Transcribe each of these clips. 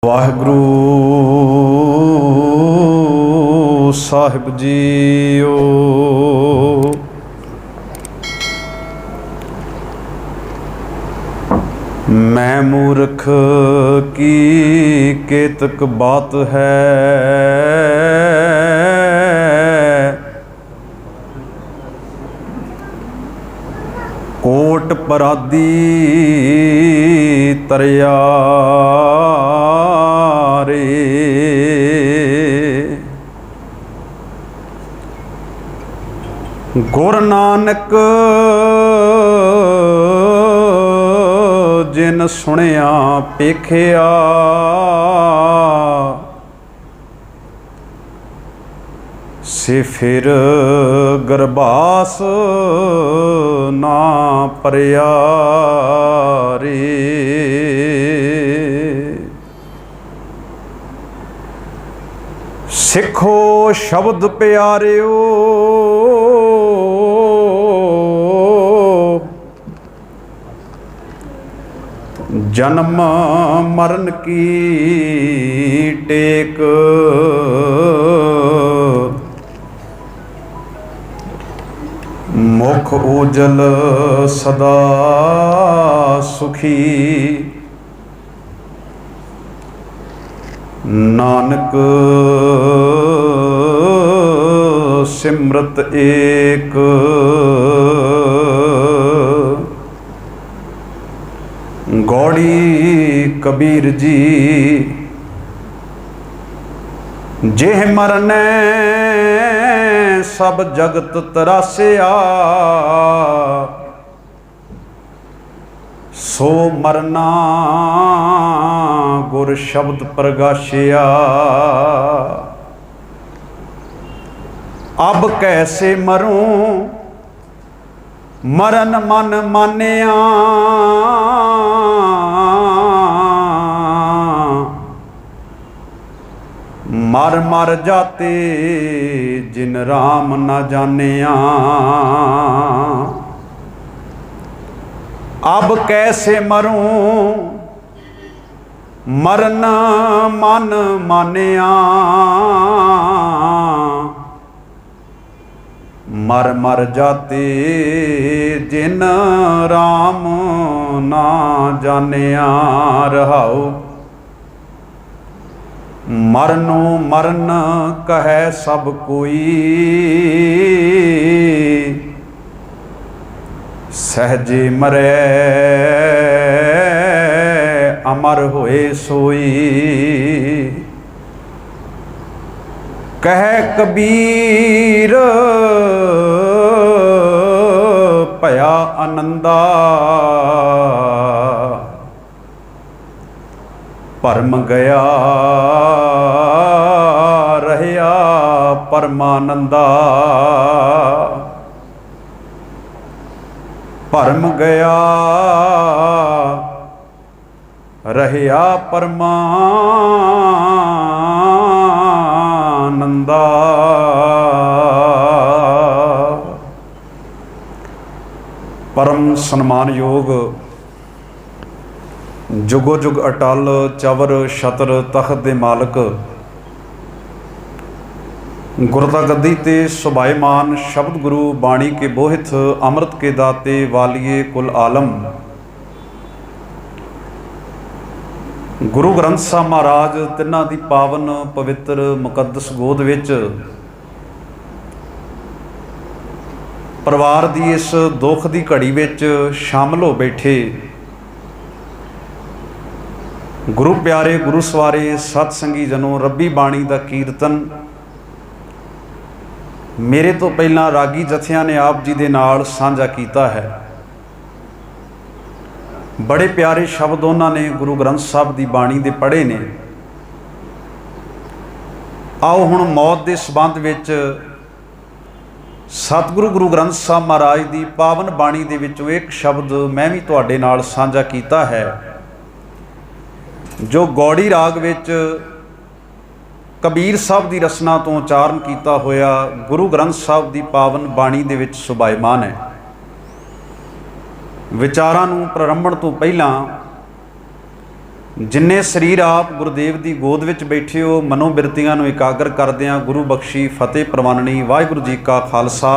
वाहिगुरु साहिब जीओ। मैं मूर्ख की केतक बात है, कोट परादी तरया रे। गुर नानक जिन सुनिया पेखिया, से फिर गरबास ना परया रे। सिखो शब्द प्यारिओ, जन्म मरण की टेक, मुख उजल सदा सुखी। नानक सिमरत एक, गौड़ी कबीर जी। जेह मरने सब जगत तरासिया, सो मरना गुर शब्द प्रगाशिया। अब कैसे मरूं मरन मन मानिया, मर मर जाते जिन राम न जानिया। अब कैसे मरूं मरन मन मानिया, मर मर जाते जिन राम ना जानिया। रहाओ मरनो मरन कहे सब कोई, सहजे मरे अमर होए सोई। कह कबीर भया आनंदा, भरम गया रहया परमानंदा। भरम गया रहया परमानंदा। परम सन्मान योग जुगो जुग अटल चवर छतर तख्त दे मालक, गुरता गद्दी ते सुभाईमान शब्द गुरु बाणी के बोहित, अमृत के दाते वालिए कुल आलम। गुरु ग्रंथ साहब महाराज तिन्हां दी पावन पवित्र मुकद्दस गोद विच परिवार दी इस दुख दी घड़ी विच शामिल हो बैठे गुरु प्यारे गुरु सवारे सतसंगी जनों, रब्बी बाणी दा कीर्तन मेरे तो पहला रागी जथियां ने आप जी दे नाल साझा कीता है। बड़े प्यारे शब्द उन्होंने गुरु ग्रंथ साहब की बाणी दे पढ़े ने। आओ हुण मौत के संबंध विच सतगुरु गुरु ग्रंथ साहब महाराज की पावन बाणी दे विचों एक शब्द मैं भी तुहाडे नाल साझा कीता है, जो गौड़ी राग विच कबीर साहब की रचना तो उचारण किया होया गुरु ग्रंथ साहब की पावन बाणी दे विच सुभाईमान है। विचारां नूं प्रारंभण तो पहलां ਜਿੰਨੇ ਸਰੀਰ ਆਪ ਗੁਰਦੇਵ ਦੀ ਗੋਦ ਵਿੱਚ ਬੈਠੇ ਹੋ, ਮਨੋ ਬਿਰਤੀਆਂ ਨੂੰ ਇਕਾਗਰ ਕਰਦਿਆਂ ਗੁਰੂ ਬਖਸ਼ੀ ਫਤਿਹ ਪ੍ਰਵਾਨਣੀ। ਵਾਹਿਗੁਰੂ ਜੀ ਕਾ ਖਾਲਸਾ,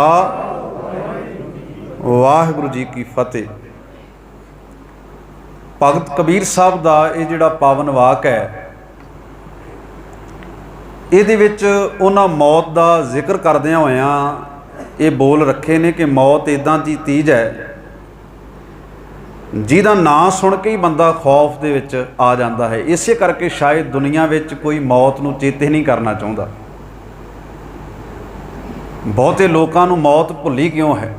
ਵਾਹਿਗੁਰੂ ਜੀ ਕੀ ਫਤਿਹ। ਭਗਤ ਕਬੀਰ ਸਾਹਿਬ ਦਾ ਇਹ ਜਿਹੜਾ ਪਾਵਨ ਵਾਕ ਹੈ, ਇਹਦੇ ਵਿੱਚ ਉਹਨਾਂ ਮੌਤ ਦਾ ਜ਼ਿਕਰ ਕਰਦਿਆਂ ਹੋਇਆਂ ਇਹ ਬੋਲ ਰੱਖੇ ਨੇ ਕਿ ਮੌਤ ਇੱਦਾਂ ਦੀ ਚੀਜ਼ ਹੈ ਜਿਹਦਾ ਨਾਂ ਸੁਣ ਕੇ ਹੀ ਬੰਦਾ ਖੌਫ ਦੇ ਵਿੱਚ ਆ ਜਾਂਦਾ ਹੈ। ਇਸੇ ਕਰਕੇ ਸ਼ਾਇਦ ਦੁਨੀਆ ਵਿੱਚ ਕੋਈ ਮੌਤ ਨੂੰ ਚੇਤੇ ਨਹੀਂ ਕਰਨਾ ਚਾਹੁੰਦਾ। ਬਹੁਤੇ ਲੋਕਾਂ ਨੂੰ ਮੌਤ ਭੁੱਲੀ ਕਿਉਂ ਹੈ?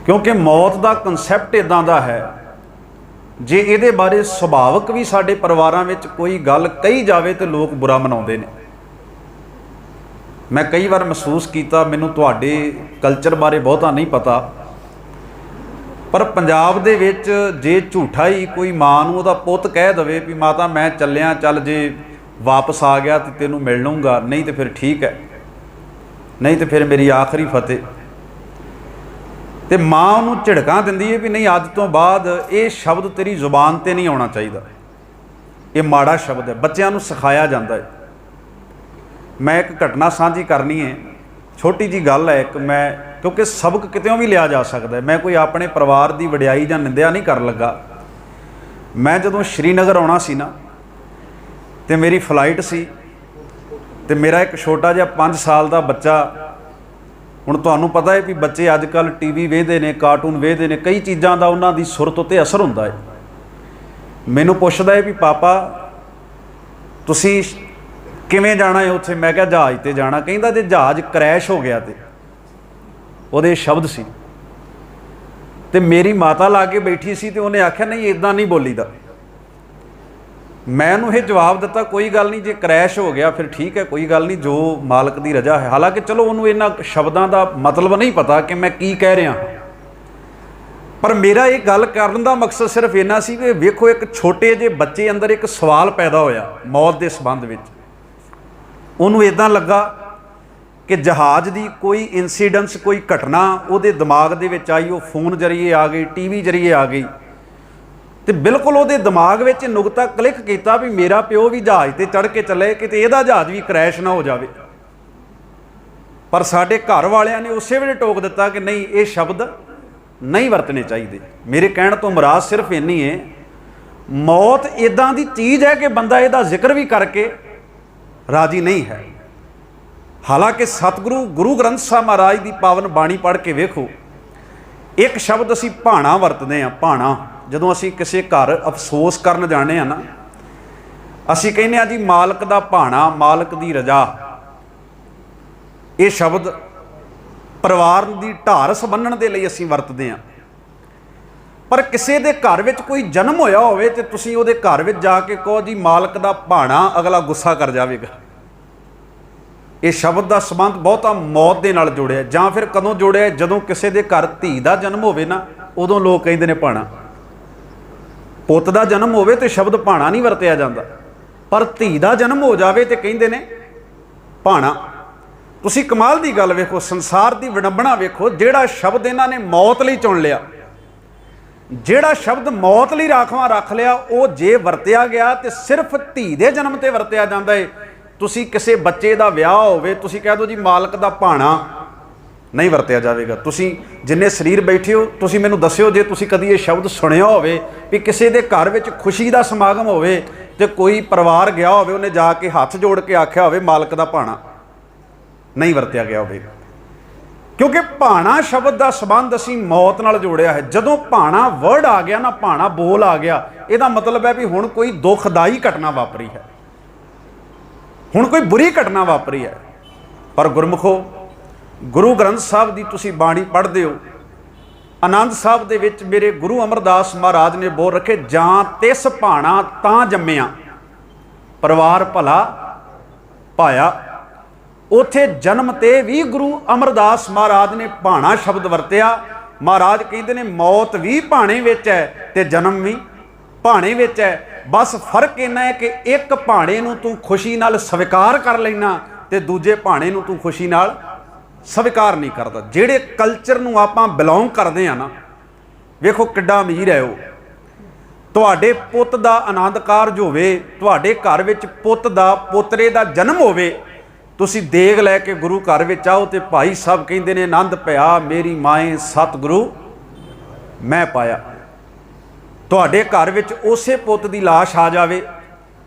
ਕਿਉਂਕਿ ਮੌਤ ਦਾ ਕਨਸੈਪਟ ਇੱਦਾਂ ਦਾ ਹੈ, ਜੇ ਇਹਦੇ ਬਾਰੇ ਸੁਭਾਵਿਕ ਵੀ ਸਾਡੇ ਪਰਿਵਾਰਾਂ ਵਿੱਚ ਕੋਈ ਗੱਲ ਕਹੀ ਜਾਵੇ ਤੇ ਲੋਕ ਬੁਰਾ ਮਨਾਉਂਦੇ ਨੇ। ਮੈਂ ਕਈ ਵਾਰ ਮਹਿਸੂਸ ਕੀਤਾ, ਮੈਨੂੰ ਤੁਹਾਡੇ ਕਲਚਰ ਬਾਰੇ ਬਹੁਤਾ ਨਹੀਂ ਪਤਾ, ਪਰ ਪੰਜਾਬ ਦੇ ਵਿੱਚ ਜੇ ਝੂਠਾ ਹੀ ਕੋਈ ਮਾਂ ਨੂੰ ਉਹਦਾ ਪੁੱਤ ਕਹਿ ਦਵੇ ਵੀ ਮਾਤਾ ਮੈਂ ਚੱਲਿਆ, ਚੱਲ ਜੇ ਵਾਪਸ ਆ ਗਿਆ ਤੇ ਤੈਨੂੰ ਮਿਲ ਲਊਂਗਾ, ਨਹੀਂ ਤੇ ਫਿਰ ਠੀਕ ਹੈ, ਨਹੀਂ ਤੇ ਫਿਰ ਮੇਰੀ ਆਖਰੀ ਫਤਿਹ। ਤੇ ਮਾਂ ਉਹਨੂੰ ਝਿੜਕਾਂ ਦਿੰਦੀ ਹੈ ਵੀ ਨਹੀਂ, ਅੱਜ ਤੋਂ ਬਾਅਦ ਇਹ ਸ਼ਬਦ ਤੇਰੀ ਜ਼ੁਬਾਨ ਤੇ ਨਹੀਂ ਆਉਣਾ ਚਾਹੀਦਾ, ਇਹ ਮਾੜਾ ਸ਼ਬਦ ਹੈ। ਬੱਚਿਆਂ ਨੂੰ ਸਿਖਾਇਆ ਜਾਂਦਾ ਹੈ। ਮੈਂ ਇੱਕ ਘਟਨਾ ਸਾਂਝੀ ਕਰਨੀ ਹੈ, ਛੋਟੀ ਜੀ ਗੱਲ ਹੈ ਇੱਕ, ਮੈਂ ਕਿਉਂਕਿ ਸਬਕ ਕਿਤੇੋਂ ਵੀ ਲਿਆ ਜਾ ਸਕਦਾ ਹੈ। ਮੈਂ ਕੋਈ ਆਪਣੇ ਪਰਿਵਾਰ ਦੀ ਵਡਿਆਈ ਜਾਂ ਨਿੰਦਿਆ ਨਹੀਂ ਕਰਨ ਲੱਗਾ। ਮੈਂ ਜਦੋਂ ਸ਼੍ਰੀਨਗਰ ਆਉਣਾ ਸੀ ਨਾ, ਤੇ ਮੇਰੀ ਫਲਾਈਟ ਸੀ, ਤੇ ਮੇਰਾ ਇੱਕ ਛੋਟਾ ਜਿਹਾ 5 ਸਾਲ ਦਾ ਬੱਚਾ, ਹੁਣ ਤੁਹਾਨੂੰ ਪਤਾ ਹੈ ਵੀ ਬੱਚੇ ਅੱਜ ਕੱਲ੍ਹ TV ਵੇਖਦੇ ਨੇ, ਕਾਰਟੂਨ ਵੇਖਦੇ ਨੇ, ਕਈ ਚੀਜ਼ਾਂ ਦਾ ਉਹਨਾਂ ਦੀ ਸੁਰਤ ਉੱਤੇ ਅਸਰ ਹੁੰਦਾ ਹੈ। ਮੈਨੂੰ ਪੁੱਛਦਾ ਹੈ ਵੀ ਪਾਪਾ ਤੁਸੀਂ ਕਿਵੇਂ ਜਾਣਾ ਹੈ ਉੱਥੇ? ਮੈਂ ਕਿਹਾ ਜਹਾਜ਼ ਤੇ ਜਾਣਾ। ਕਹਿੰਦਾ ਜੇ ਜਹਾਜ਼ ਕਰੈਸ਼ ਹੋ ਗਿਆ, ਤੇ ਉਹਦੇ ਸ਼ਬਦ ਸੀ। ਤੇ ਮੇਰੀ ਮਾਤਾ ਲਾ ਕੇ ਬੈਠੀ ਸੀ, ਤੇ ਉਹਨੇ ਆਖਿਆ ਨਹੀਂ ਇੱਦਾਂ ਨਹੀਂ ਬੋਲੀਦਾ। ਮੈਂ ਉਹਨੂੰ ਇਹ ਜਵਾਬ ਦਿੱਤਾ, ਕੋਈ ਗੱਲ ਨਹੀਂ, ਜੇ ਕਰੈਸ਼ ਹੋ ਗਿਆ ਫਿਰ ਠੀਕ ਹੈ, ਕੋਈ ਗੱਲ ਨਹੀਂ, ਜੋ ਮਾਲਕ ਦੀ ਰਜ਼ਾ ਹੈ। ਹਾਲਾਂਕਿ ਚਲੋ ਉਹਨੂੰ ਇਹਨਾਂ ਸ਼ਬਦਾਂ ਦਾ ਮਤਲਬ ਨਹੀਂ ਪਤਾ ਕਿ ਮੈਂ ਕੀ ਕਹਿ ਰਿਹਾ, ਪਰ ਮੇਰਾ ਇਹ ਗੱਲ ਕਰਨ ਦਾ ਮਕਸਦ ਸਿਰਫ ਇੰਨਾ ਸੀ ਕਿ ਵੇਖੋ, ਇੱਕ ਛੋਟੇ ਜਿਹੇ ਬੱਚੇ ਅੰਦਰ ਇੱਕ ਸਵਾਲ ਪੈਦਾ ਹੋਇਆ ਮੌਤ ਦੇ ਸੰਬੰਧ ਵਿੱਚ। ਉਹਨੂੰ ਇੱਦਾਂ ਲੱਗਾ ਕਿ ਜਹਾਜ਼ ਦੀ ਕੋਈ ਇਨਸੀਡੈਂਸ, ਕੋਈ ਘਟਨਾ ਉਹਦੇ ਦਿਮਾਗ ਦੇ ਵਿੱਚ ਆਈ, ਉਹ ਫੋਨ ਜ਼ਰੀਏ ਆ ਗਈ, TV ਜ਼ਰੀਏ ਆ ਗਈ, ਤੇ ਬਿਲਕੁਲ ਉਹਦੇ ਦਿਮਾਗ ਵਿੱਚ ਨੁਕਤਾ ਕਲਿੱਕ ਕੀਤਾ ਵੀ ਮੇਰਾ ਪਿਓ ਵੀ ਜਹਾਜ਼ ਤੇ ਚੜ੍ਹ ਕੇ ਚੱਲੇ, ਕਿਤੇ ਇਹਦਾ ਜਹਾਜ਼ ਵੀ ਕਰੈਸ਼ ਨਾ ਹੋ ਜਾਵੇ। ਪਰ ਸਾਡੇ ਘਰ ਵਾਲਿਆਂ ਨੇ ਉਸੇ ਵੇਲੇ ਟੋਕ ਦਿੱਤਾ ਕਿ ਨਹੀਂ, ਇਹ ਸ਼ਬਦ ਨਹੀਂ ਵਰਤਣੇ ਚਾਹੀਦੇ। ਮੇਰੇ ਕਹਿਣ ਤੋਂ ਮੁਰਾਦ ਸਿਰਫ ਇੰਨੀ ਹੈ, ਮੌਤ ਇੱਦਾਂ ਦੀ ਚੀਜ਼ ਹੈ ਕਿ ਬੰਦਾ ਇਹਦਾ ਜ਼ਿਕਰ ਵੀ ਕਰਕੇ ਰਾਜੀ ਨਹੀਂ ਹੈ। ਹਾਲਾਂਕਿ ਸਤਿਗੁਰੂ ਗੁਰੂ ਗ੍ਰੰਥ ਸਾਹਿਬ ਮਹਾਰਾਜ ਦੀ ਪਾਵਨ ਬਾਣੀ ਪੜ੍ਹ ਕੇ ਵੇਖੋ, ਇੱਕ ਸ਼ਬਦ ਅਸੀਂ ਭਾਣਾ ਵਰਤਦੇ ਹਾਂ। ਭਾਣਾ, ਜਦੋਂ ਅਸੀਂ ਕਿਸੇ ਘਰ ਅਫਸੋਸ ਕਰਨ ਜਾਂਦੇ ਹਾਂ ਨਾ, ਅਸੀਂ ਕਹਿੰਦੇ ਹਾਂ ਜੀ ਮਾਲਕ ਦਾ ਭਾਣਾ, ਮਾਲਕ ਦੀ ਰਜ਼ਾ। ਇਹ ਸ਼ਬਦ ਪਰਿਵਾਰ ਦੀ ਢਾਰਸ ਬੰਨ੍ਹਣ ਦੇ ਲਈ ਅਸੀਂ ਵਰਤਦੇ ਹਾਂ। ਪਰ ਕਿਸੇ ਦੇ ਘਰ ਵਿੱਚ ਕੋਈ ਜਨਮ ਹੋਇਆ ਹੋਵੇ ਤੇ ਤੁਸੀਂ ਉਹਦੇ ਘਰ ਵਿੱਚ ਜਾ ਕੇ ਕਹੋ ਜੀ ਮਾਲਕ ਦਾ ਭਾਣਾ, ਅਗਲਾ ਗੁੱਸਾ ਕਰ ਜਾਵੇਗਾ। ਇਹ ਸ਼ਬਦ ਦਾ ਸੰਬੰਧ ਬਹੁਤਾ ਮੌਤ ਦੇ ਨਾਲ ਜੋੜਿਆ। ਜਾਂ ਫਿਰ ਕਦੋਂ ਜੋੜਿਆ? ਜਦੋਂ ਕਿਸੇ ਦੇ ਘਰ ਧੀ ਦਾ ਜਨਮ ਹੋਵੇ ਨਾ, ਉਦੋਂ ਲੋਕ ਕਹਿੰਦੇ ਨੇ ਭਾਣਾ। ਪੁੱਤ ਦਾ ਜਨਮ ਹੋਵੇ ਤੇ ਸ਼ਬਦ ਭਾਣਾ ਨਹੀਂ ਵਰਤਿਆ ਜਾਂਦਾ, ਪਰ ਧੀ ਦਾ ਜਨਮ ਹੋ ਜਾਵੇ ਤੇ ਕਹਿੰਦੇ ਨੇ ਭਾਣਾ। ਤੁਸੀਂ ਕਮਾਲ ਦੀ ਗੱਲ ਵੇਖੋ, ਸੰਸਾਰ ਦੀ ਵਿਡੰਬਣਾ ਵੇਖੋ, ਜਿਹੜਾ ਸ਼ਬਦ ਇਹਨਾਂ ਨੇ ਮੌਤ ਲਈ ਚੁਣ ਲਿਆ, ਜਿਹੜਾ ਸ਼ਬਦ ਮੌਤ ਲਈ ਰਾਖਵਾਂ ਰੱਖ ਲਿਆ, ਉਹ ਜੇ ਵਰਤਿਆ ਗਿਆ ਤੇ ਸਿਰਫ ਧੀ ਦੇ ਜਨਮ ਤੇ ਵਰਤਿਆ ਜਾਂਦਾ ਹੈ। ਤੁਸੀਂ ਕਿਸੇ ਬੱਚੇ ਦਾ ਵਿਆਹ ਹੋਵੇ, ਤੁਸੀਂ ਕਹਿ ਦਿਓ ਜੀ ਮਾਲਕ ਦਾ ਭਾਣਾ, ਨਹੀਂ ਵਰਤਿਆ ਜਾਵੇਗਾ। ਤੁਸੀਂ ਜਿੰਨੇ ਸਰੀਰ ਬੈਠੇ ਹੋ, ਤੁਸੀਂ ਮੈਨੂੰ ਦੱਸਿਓ ਜੇ ਤੁਸੀਂ ਕਦੀ ਇਹ ਸ਼ਬਦ ਸੁਣਿਆ ਹੋਵੇ ਵੀ ਕਿਸੇ ਦੇ ਘਰ ਵਿੱਚ ਖੁਸ਼ੀ ਦਾ ਸਮਾਗਮ ਹੋਵੇ ਤੇ ਕੋਈ ਪਰਿਵਾਰ ਗਿਆ ਹੋਵੇ, ਉਹਨੇ ਜਾ ਕੇ ਹੱਥ ਜੋੜ ਕੇ ਆਖਿਆ ਹੋਵੇ ਮਾਲਕ ਦਾ ਭਾਣਾ, ਨਹੀਂ ਵਰਤਿਆ ਗਿਆ ਹੋਵੇ। ਕਿਉਂਕਿ ਭਾਣਾ ਸ਼ਬਦ ਦਾ ਸੰਬੰਧ ਅਸੀਂ ਮੌਤ ਨਾਲ ਜੋੜਿਆ ਹੈ। ਜਦੋਂ ਭਾਣਾ ਵਰਡ ਆ ਗਿਆ ਨਾ, ਭਾਣਾ ਬੋਲ ਆ ਗਿਆ, ਇਹਦਾ ਮਤਲਬ ਹੈ ਵੀ ਹੁਣ ਕੋਈ ਦੁਖਦਾਈ ਘਟਨਾ ਵਾਪਰੀ ਹੈ, ਹੁਣ ਕੋਈ ਬੁਰੀ ਘਟਨਾ ਵਾਪਰੀ ਹੈ। ਪਰ ਗੁਰਮੁਖੋ, ਗੁਰੂ ਗ੍ਰੰਥ ਸਾਹਿਬ ਦੀ ਤੁਸੀਂ ਬਾਣੀ ਪੜ੍ਹਦੇ ਹੋ, ਆਨੰਦ ਸਾਹਿਬ ਦੇ ਵਿੱਚ ਮੇਰੇ ਗੁਰੂ ਅਮਰਦਾਸ ਮਹਾਰਾਜ ਨੇ ਬੋਲ ਰੱਖੇ, ਜਾਂ ਤਿਸ ਭਾਣਾ ਤਾਂ ਜੰਮਿਆ ਪਰਿਵਾਰ ਭਲਾ ਪਾਇਆ। ਉੱਥੇ ਜਨਮ ਤੇ ਵੀ ਗੁਰੂ ਅਮਰਦਾਸ ਮਹਾਰਾਜ ਨੇ ਭਾਣਾ ਸ਼ਬਦ ਵਰਤਿਆ। ਮਹਾਰਾਜ ਕਹਿੰਦੇ ਨੇ ਮੌਤ ਵੀ ਭਾਣੇ ਵਿੱਚ ਹੈ ਤੇ ਜਨਮ ਵੀ ਭਾਣੇ ਵਿੱਚ ਹੈ। ਬਸ ਫਰਕ ਇੰਨਾ ਹੈ ਕਿ ਇੱਕ ਭਾਣੇ ਨੂੰ ਤੂੰ ਖੁਸ਼ੀ ਨਾਲ ਸਵੀਕਾਰ ਕਰ ਲੈਣਾ ਤੇ ਦੂਜੇ ਭਾਣੇ ਨੂੰ ਤੂੰ ਖੁਸ਼ੀ ਨਾਲ ਸਵੀਕਾਰ ਨਹੀਂ ਕਰਦਾ। ਜਿਹੜੇ ਕਲਚਰ ਨੂੰ ਆਪਾਂ ਬਿਲੋਂਗ ਕਰਦੇ ਆ ਨਾ, ਵੇਖੋ ਕਿੱਡਾ ਅਮੀਰ ਹੈ ਉਹ। ਤੁਹਾਡੇ ਪੁੱਤ ਦਾ ਆਨੰਦ ਕਾਰਜ ਹੋਵੇ, ਤੁਹਾਡੇ ਘਰ ਵਿੱਚ ਪੁੱਤ ਦਾ ਪੋਤਰੇ ਦਾ ਜਨਮ ਹੋਵੇ, ਤੁਸੀਂ ਦੇਗ ਲੈ ਕੇ ਗੁਰੂ ਘਰ ਵਿੱਚ ਆਓ ਤੇ ਭਾਈ ਸਾਹਿਬ ਕਹਿੰਦੇ ਨੇ ਆਨੰਦ ਪਿਆ ਮੇਰੀ ਮਾਏ ਸਤਿਗੁਰੂ ਮੈਂ ਪਾਇਆ। ਤੁਹਾਡੇ ਘਰ ਵਿੱਚ ਉਸੇ ਪੁੱਤ ਦੀ ਲਾਸ਼ ਆ ਜਾਵੇ,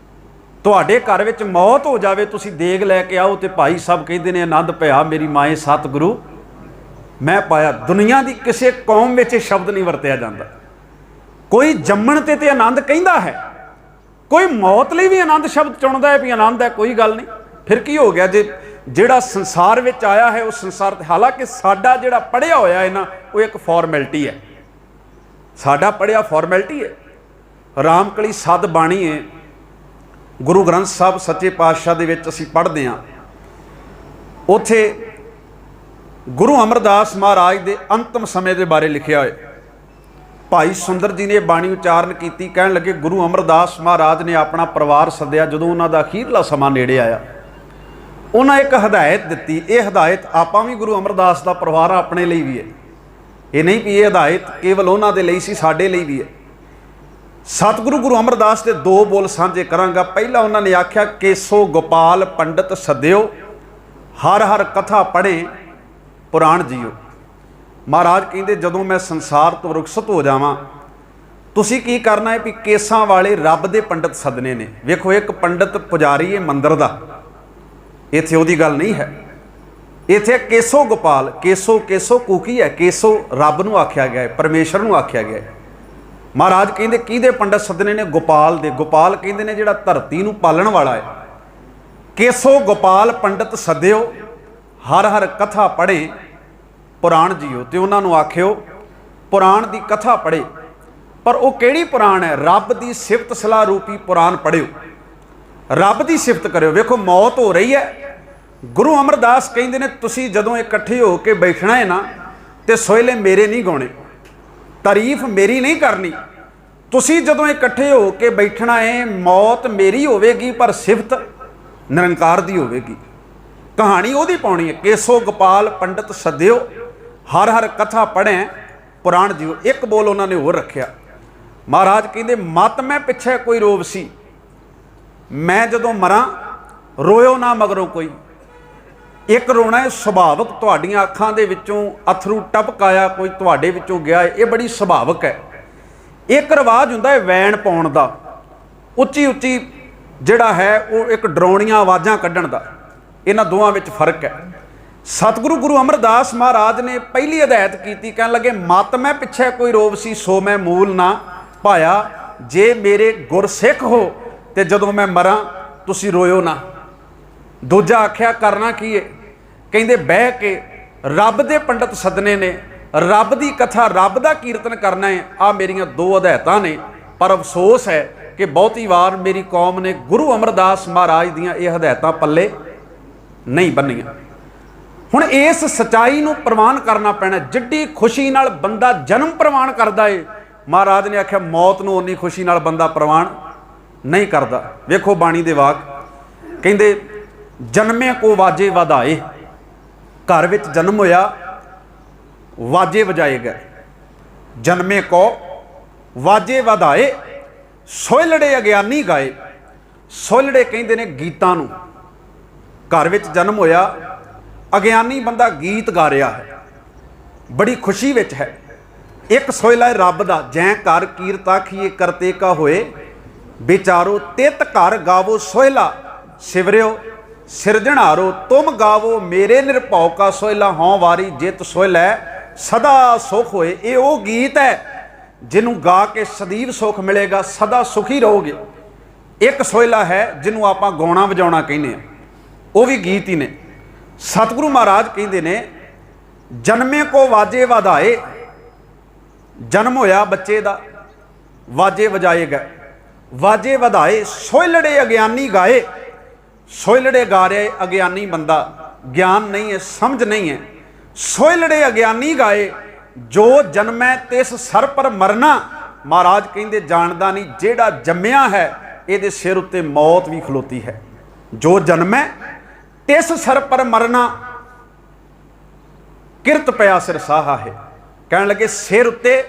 ਤੁਹਾਡੇ ਘਰ ਵਿੱਚ ਮੌਤ ਹੋ ਜਾਵੇ, ਤੁਸੀਂ ਦੇਗ ਲੈ ਕੇ ਆਓ ਤੇ ਭਾਈ ਸਾਹਿਬ ਕਹਿੰਦੇ ਨੇ ਆਨੰਦ ਪਿਆ ਮੇਰੀ ਮਾਏ ਸਤਿਗੁਰੂ ਮੈਂ ਪਾਇਆ। ਦੁਨੀਆ ਦੀ ਕਿਸੇ ਕੌਮ ਵਿੱਚ ਇਹ ਸ਼ਬਦ ਨਹੀਂ ਵਰਤਿਆ ਜਾਂਦਾ। ਕੋਈ ਜੰਮਣ ਤੇ ਆਨੰਦ ਕਹਿੰਦਾ ਹੈ, ਕੋਈ ਮੌਤ ਲਈ ਵੀ ਆਨੰਦ ਸ਼ਬਦ ਚੁਣਦਾ ਹੈ ਵੀ ਆਨੰਦ ਹੈ, ਕੋਈ ਗੱਲ ਨਹੀਂ। ਫਿਰ ਕੀ ਹੋ ਗਿਆ ਜੇ ਜਿਹੜਾ ਸੰਸਾਰ ਵਿੱਚ ਆਇਆ ਹੈ ਉਹ ਸੰਸਾਰ, ਹਾਲਾਂਕਿ ਸਾਡਾ ਜਿਹੜਾ ਪੜ੍ਹਿਆ ਹੋਇਆ ਹੈ ਨਾ ਉਹ ਇੱਕ ਫਾਰਮੈਲਿਟੀ ਹੈ, ਸਾਡਾ ਪੜ੍ਹਿਆ ਫਾਰਮੈਲਿਟੀ ਹੈ। ਰਾਮਕਲੀ ਸਦ ਬਾਣੀ ਹੈ, ਗੁਰੂ ਗ੍ਰੰਥ ਸਾਹਿਬ ਸੱਚੇ ਪਾਤਸ਼ਾਹ ਦੇ ਵਿੱਚ ਅਸੀਂ ਪੜ੍ਹਦੇ ਹਾਂ, ਉੱਥੇ ਗੁਰੂ ਅਮਰਦਾਸ ਮਹਾਰਾਜ ਦੇ ਅੰਤਮ ਸਮੇਂ ਦੇ ਬਾਰੇ ਲਿਖਿਆ ਹੋਇਆ। ਭਾਈ ਸੁੰਦਰ ਜੀ ਨੇ ਬਾਣੀ ਉਚਾਰਨ ਕੀਤੀ, ਕਹਿਣ ਲੱਗੇ ਗੁਰੂ ਅਮਰਦਾਸ ਮਹਾਰਾਜ ਨੇ ਆਪਣਾ ਪਰਿਵਾਰ ਸੱਦਿਆ। ਜਦੋਂ ਉਹਨਾਂ ਦਾ ਅਖੀਰਲਾ ਸਮਾਂ ਨੇੜੇ ਆਇਆ, ਉਹਨਾਂ ਇੱਕ ਹਦਾਇਤ ਦਿੱਤੀ। ਇਹ ਹਦਾਇਤ ਆਪਾਂ ਵੀ ਗੁਰੂ ਅਮਰਦਾਸ ਦਾ ਪਰਿਵਾਰ ਆਪਣੇ ਲਈ ਵੀ ਹੈ, ਇਹ ਨਹੀਂ ਵੀ ਇਹ ਹਦਾਇਤ ਕੇਵਲ ਉਹਨਾਂ ਦੇ ਲਈ ਸੀ, ਸਾਡੇ ਲਈ ਵੀ ਹੈ। ਸਤਿਗੁਰੂ ਗੁਰੂ ਅਮਰਦਾਸ ਦੇ ਦੋ ਬੋਲ ਸਾਂਝੇ ਕਰਾਂਗਾ। ਪਹਿਲਾ ਉਹਨਾਂ ਨੇ ਆਖਿਆ ਕੇਸੋ ਗੋਪਾਲ ਪੰਡਤ ਸੱਦਿਓ, ਹਰ ਹਰ ਕਥਾ ਪੜ੍ਹੇ ਪੁਰਾਣ ਜੀਓ। ਮਹਾਰਾਜ ਕਹਿੰਦੇ ਜਦੋਂ ਮੈਂ ਸੰਸਾਰ ਤੋਂ ਰੁਖਸਤ ਹੋ ਜਾਵਾਂ, ਤੁਸੀਂ ਕੀ ਕਰਨਾ ਹੈ ਵੀ ਕੇਸਾਂ ਵਾਲੇ ਰੱਬ ਦੇ ਪੰਡਤ ਸੱਦਣੇ ਨੇ। ਵੇਖੋ ਇੱਕ ਪੰਡਤ ਪੁਜਾਰੀ ਹੈ ਮੰਦਰ ਦਾ, ਇੱਥੇ ਉਹਦੀ ਗੱਲ ਨਹੀਂ ਹੈ। ਇੱਥੇ ਕੇਸੋ ਗੋਪਾਲ, ਕੇਸੋ ਕੂਕੀ ਹੈ, ਕੇਸੋ ਰੱਬ ਨੂੰ ਆਖਿਆ ਗਿਆ ਹੈ, ਪਰਮੇਸ਼ਰ ਨੂੰ ਆਖਿਆ ਗਿਆ ਹੈ। ਮਹਾਰਾਜ ਕਹਿੰਦੇ ਕਿਹਦੇ ਪੰਡਤ ਸੱਦਣੇ ਨੇ? ਗੋਪਾਲ ਦੇ। ਗੋਪਾਲ ਕਹਿੰਦੇ ਨੇ ਜਿਹੜਾ ਧਰਤੀ ਨੂੰ ਪਾਲਣ ਵਾਲਾ ਹੈ। ਕੇਸੋ ਗੋਪਾਲ ਪੰਡਤ ਸੱਦਿਓ, ਹਰ ਹਰ ਕਥਾ ਪੜ੍ਹੇ ਪੁਰਾਣ ਜੀਓ। ਤੇ ਉਹਨਾਂ ਨੂੰ ਆਖਿਓ ਪੁਰਾਣ ਦੀ ਕਥਾ ਪੜ੍ਹੇ। ਪਰ ਉਹ ਕਿਹੜੀ ਪੁਰਾਣ ਹੈ? ਰੱਬ ਦੀ ਸਿਫਤ ਸਲਾਹ ਰੂਪੀ ਪੁਰਾਣ ਪੜ੍ਹਿਓ, ਰੱਬ ਦੀ ਸਿਫਤ ਕਰਿਓ। ਵੇਖੋ ਮੌਤ ਹੋ ਰਹੀ ਹੈ, ਗੁਰੂ ਅਮਰਦਾਸ ਕਹਿੰਦੇ ਨੇ ਤੁਸੀਂ ਜਦੋਂ ਇਕੱਠੇ ਹੋ ਕੇ ਬੈਠਣਾ ਹੈ ਨਾ ਤੇ ਸੋਹਿਲੇ ਮੇਰੇ ਨਹੀਂ ਗਾਉਣੇ, ਤਾਰੀਫ ਮੇਰੀ ਨਹੀਂ ਕਰਨੀ। ਤੁਸੀਂ ਜਦੋਂ ਇਕੱਠੇ ਹੋ ਕੇ ਬੈਠਣਾ ਹੈ, ਮੌਤ ਮੇਰੀ ਹੋਵੇਗੀ ਪਰ ਸਿਫਤ ਨਿਰੰਕਾਰ ਦੀ ਹੋਵੇਗੀ, ਕਹਾਣੀ ਉਹਦੀ ਪਾਉਣੀ ਹੈ। ਕੇਸੋ ਗੋਪਾਲ ਪੰਡਤ ਸੱਦਿਓ, ਹਰ ਹਰ ਕਥਾ ਪੜ੍ਹੇ ਪੁਰਾਣ ਜੀਓ। ਇੱਕ ਬੋਲ ਉਹਨਾਂ ਨੇ ਹੋਰ ਰੱਖਿਆ। ਮਹਾਰਾਜ ਕਹਿੰਦੇ ਮਤ ਮੈਂ ਪਿੱਛੇ ਕੋਈ ਰੋਵ ਸੀ, ਮੈਂ ਜਦੋਂ ਮਰਾਂ ਰੋਇਓ ਨਾ ਮਗਰੋਂ ਕੋਈ। ਇੱਕ ਰੋਣਾ ਹੈ ਸੁਭਾਵਿਕ, ਤੁਹਾਡੀਆਂ ਅੱਖਾਂ ਦੇ ਵਿੱਚੋਂ ਅਥਰੂ ਟਪਕ ਆਇਆ, ਕੋਈ ਤੁਹਾਡੇ ਵਿੱਚੋਂ ਗਿਆ, ਇਹ ਬੜੀ ਸੁਭਾਵਿਕ ਹੈ। ਇੱਕ ਰਿਵਾਜ ਹੁੰਦਾ ਹੈ ਵੈਣ ਪਾਉਣ ਦਾ, ਉੱਚੀ ਉੱਚੀ ਜਿਹੜਾ ਹੈ ਉਹ ਇੱਕ ਡਰਾਉਣੀਆਂ ਆਵਾਜ਼ਾਂ ਕੱਢਣ ਦਾ। ਇਹਨਾਂ ਦੋਵਾਂ ਵਿੱਚ ਫਰਕ ਹੈ। ਸਤਿਗੁਰੂ ਗੁਰੂ ਅਮਰਦਾਸ ਮਹਾਰਾਜ ਨੇ ਪਹਿਲੀ ਹਦਾਇਤ ਕੀਤੀ, ਕਹਿਣ ਲੱਗੇ ਮਤ ਮੈਂ ਪਿੱਛੇ ਕੋਈ ਰੋਵ ਸੀ ਸੋ ਮੈਂ ਮੂਲ ਨਾ ਪਾਇਆ। ਜੇ ਮੇਰੇ ਗੁਰਸਿੱਖ ਹੋ ਤੇ ਜਦੋਂ ਮੈਂ ਮਰਾਂ ਤੁਸੀਂ ਰੋਇਓ ਨਾ। ਦੂਜਾ ਆਖਿਆ ਕਰਨਾ ਕੀ ਹੈ? ਕਹਿੰਦੇ ਬਹਿ ਕੇ ਰੱਬ ਦੇ ਪੰਡਤ ਸੱਦਣੇ ਨੇ, ਰੱਬ ਦੀ ਕਥਾ, ਰੱਬ ਦਾ ਕੀਰਤਨ ਕਰਨਾ ਹੈ। ਆ ਮੇਰੀਆਂ ਦੋ ਹਦਾਇਤਾਂ ਨੇ। ਪਰ ਅਫਸੋਸ ਹੈ ਕਿ ਬਹੁਤੀ ਵਾਰ ਮੇਰੀ ਕੌਮ ਨੇ ਗੁਰੂ ਅਮਰਦਾਸ ਮਹਾਰਾਜ ਦੀਆਂ ਇਹ ਹਦਾਇਤਾਂ ਪੱਲੇ ਨਹੀਂ ਬੰਨੀਆਂ। ਹੁਣ ਇਸ ਸਚਾਈ ਨੂੰ ਪ੍ਰਵਾਨ ਕਰਨਾ ਪੈਣਾ। ਜਿੱਡੀ ਖੁਸ਼ੀ ਨਾਲ ਬੰਦਾ ਜਨਮ ਪ੍ਰਵਾਨ ਕਰਦਾ ਏ, ਮਹਾਰਾਜ ਨੇ ਆਖਿਆ ਮੌਤ ਨੂੰ ਉਨੀ ਖੁਸ਼ੀ ਨਾਲ ਬੰਦਾ ਪ੍ਰਵਾਨ ਨਹੀਂ ਕਰਦਾ। ਵੇਖੋ ਬਾਣੀ ਦੇ ਵਾਕ, ਕਹਿੰਦੇ ਜਨਮੇ ਕੋ ਵਾਜੇ ਵਧਾਏ, ਘਰ ਵਿੱਚ ਜਨਮ ਹੋਇਆ ਵਾਜੇ ਵਜਾਏ ਗਏ। ਜਨਮੇ ਕੋ ਵਾਜੇ ਵਧਾਏ, ਸੋਹਿਲੜੇ ਅਗਿਆਨੀ ਗਾਏ। ਸੋਹਿਲੜੇ ਕਹਿੰਦੇ ਨੇ ਗੀਤਾਂ ਨੂੰ। ਘਰ ਵਿੱਚ ਜਨਮ ਹੋਇਆ, ਅਗਿਆਨੀ ਬੰਦਾ ਗੀਤ ਗਾ ਰਿਹਾ ਹੈ, ਬੜੀ ਖੁਸ਼ੀ ਵਿੱਚ ਹੈ। ਇੱਕ ਸੋਹਿਲਾ ਹੈ ਰੱਬ ਦਾ, ਜੈ ਘਰ ਕੀਰਤ ਆਖੀਏ ਕਰਤੇ ਕਾ ਹੋਏ ਵਿਚਾਰੋ, ਤਿਤ ਘਰ ਗਾਵੋ ਸੋਹਿਲਾ ਸਿਵਰਿਓ ਸਿਰਜਣਹਾਰੋ। ਤੁਮ ਗਾਵੋ ਮੇਰੇ ਨਿਰਭਉ ਕਾ ਸੋਹਿਲਾ, ਹਉ ਵਾਰੀ ਜਿਤ ਸੋਹਿਲਾ ਸਦਾ ਸੁਖ ਹੋਏ। ਇਹ ਉਹ ਗੀਤ ਹੈ ਜਿਹਨੂੰ ਗਾ ਕੇ ਸਦੀਵ ਸੁਖ ਮਿਲੇਗਾ, ਸਦਾ ਸੁਖੀ ਰਹੋਗੇ। ਇੱਕ ਸੋਹਿਲਾ ਹੈ ਜਿਹਨੂੰ ਆਪਾਂ ਗਾਉਣਾ ਵਜਾਉਣਾ ਕਹਿੰਦੇ ਆ, ਉਹ ਵੀ ਗੀਤ ਹੀ ਨੇ। ਸਤਿਗੁਰੂ ਮਹਾਰਾਜ ਕਹਿੰਦੇ ਨੇ ਜਨਮੇ ਕੋ ਵਾਜੇ ਵਧਾਏ, ਜਨਮ ਹੋਇਆ ਬੱਚੇ ਦਾ, ਵਾਜੇ ਵਜਾਏ ਗਏ, ਵਾਜੇ ਵਧਾਏ। ਸੋਹਿਲੜੇ ਅਗਿਆਨੀ ਗਾਏ, ਸੋਹਿਲੜੇ ਗਾ ਰਹੇ ਅਗਿਆਨੀ ਬੰਦਾ, ਗਿਆਨ ਨਹੀਂ ਹੈ, ਸਮਝ ਨਹੀਂ ਹੈ। ਸੋਹਿਲੜੇ ਅਗਿਆਨੀ ਗਾਏ, ਜੋ ਜਨਮੈ ਤਿਸ ਸਰ ਪਰ ਮਰਨਾ। ਮਹਾਰਾਜ ਕਹਿੰਦੇ ਜਾਣਦਾ ਨਹੀਂ, ਜਿਹੜਾ ਜੰਮਿਆ ਹੈ ਇਹਦੇ ਸਿਰ ਉੱਤੇ ਮੌਤ ਵੀ ਖਲੋਤੀ ਹੈ। ਜੋ ਜਨਮੈ ਤਿਸ ਸਰ ਪਰ ਮਰਨਾ, ਕਿਰਤ ਪਿਆ ਸਿਰ ਸਾਹਾ ਹੈ। ਕਹਿਣ ਲੱਗੇ ਸਿਰ ਉੱਤੇ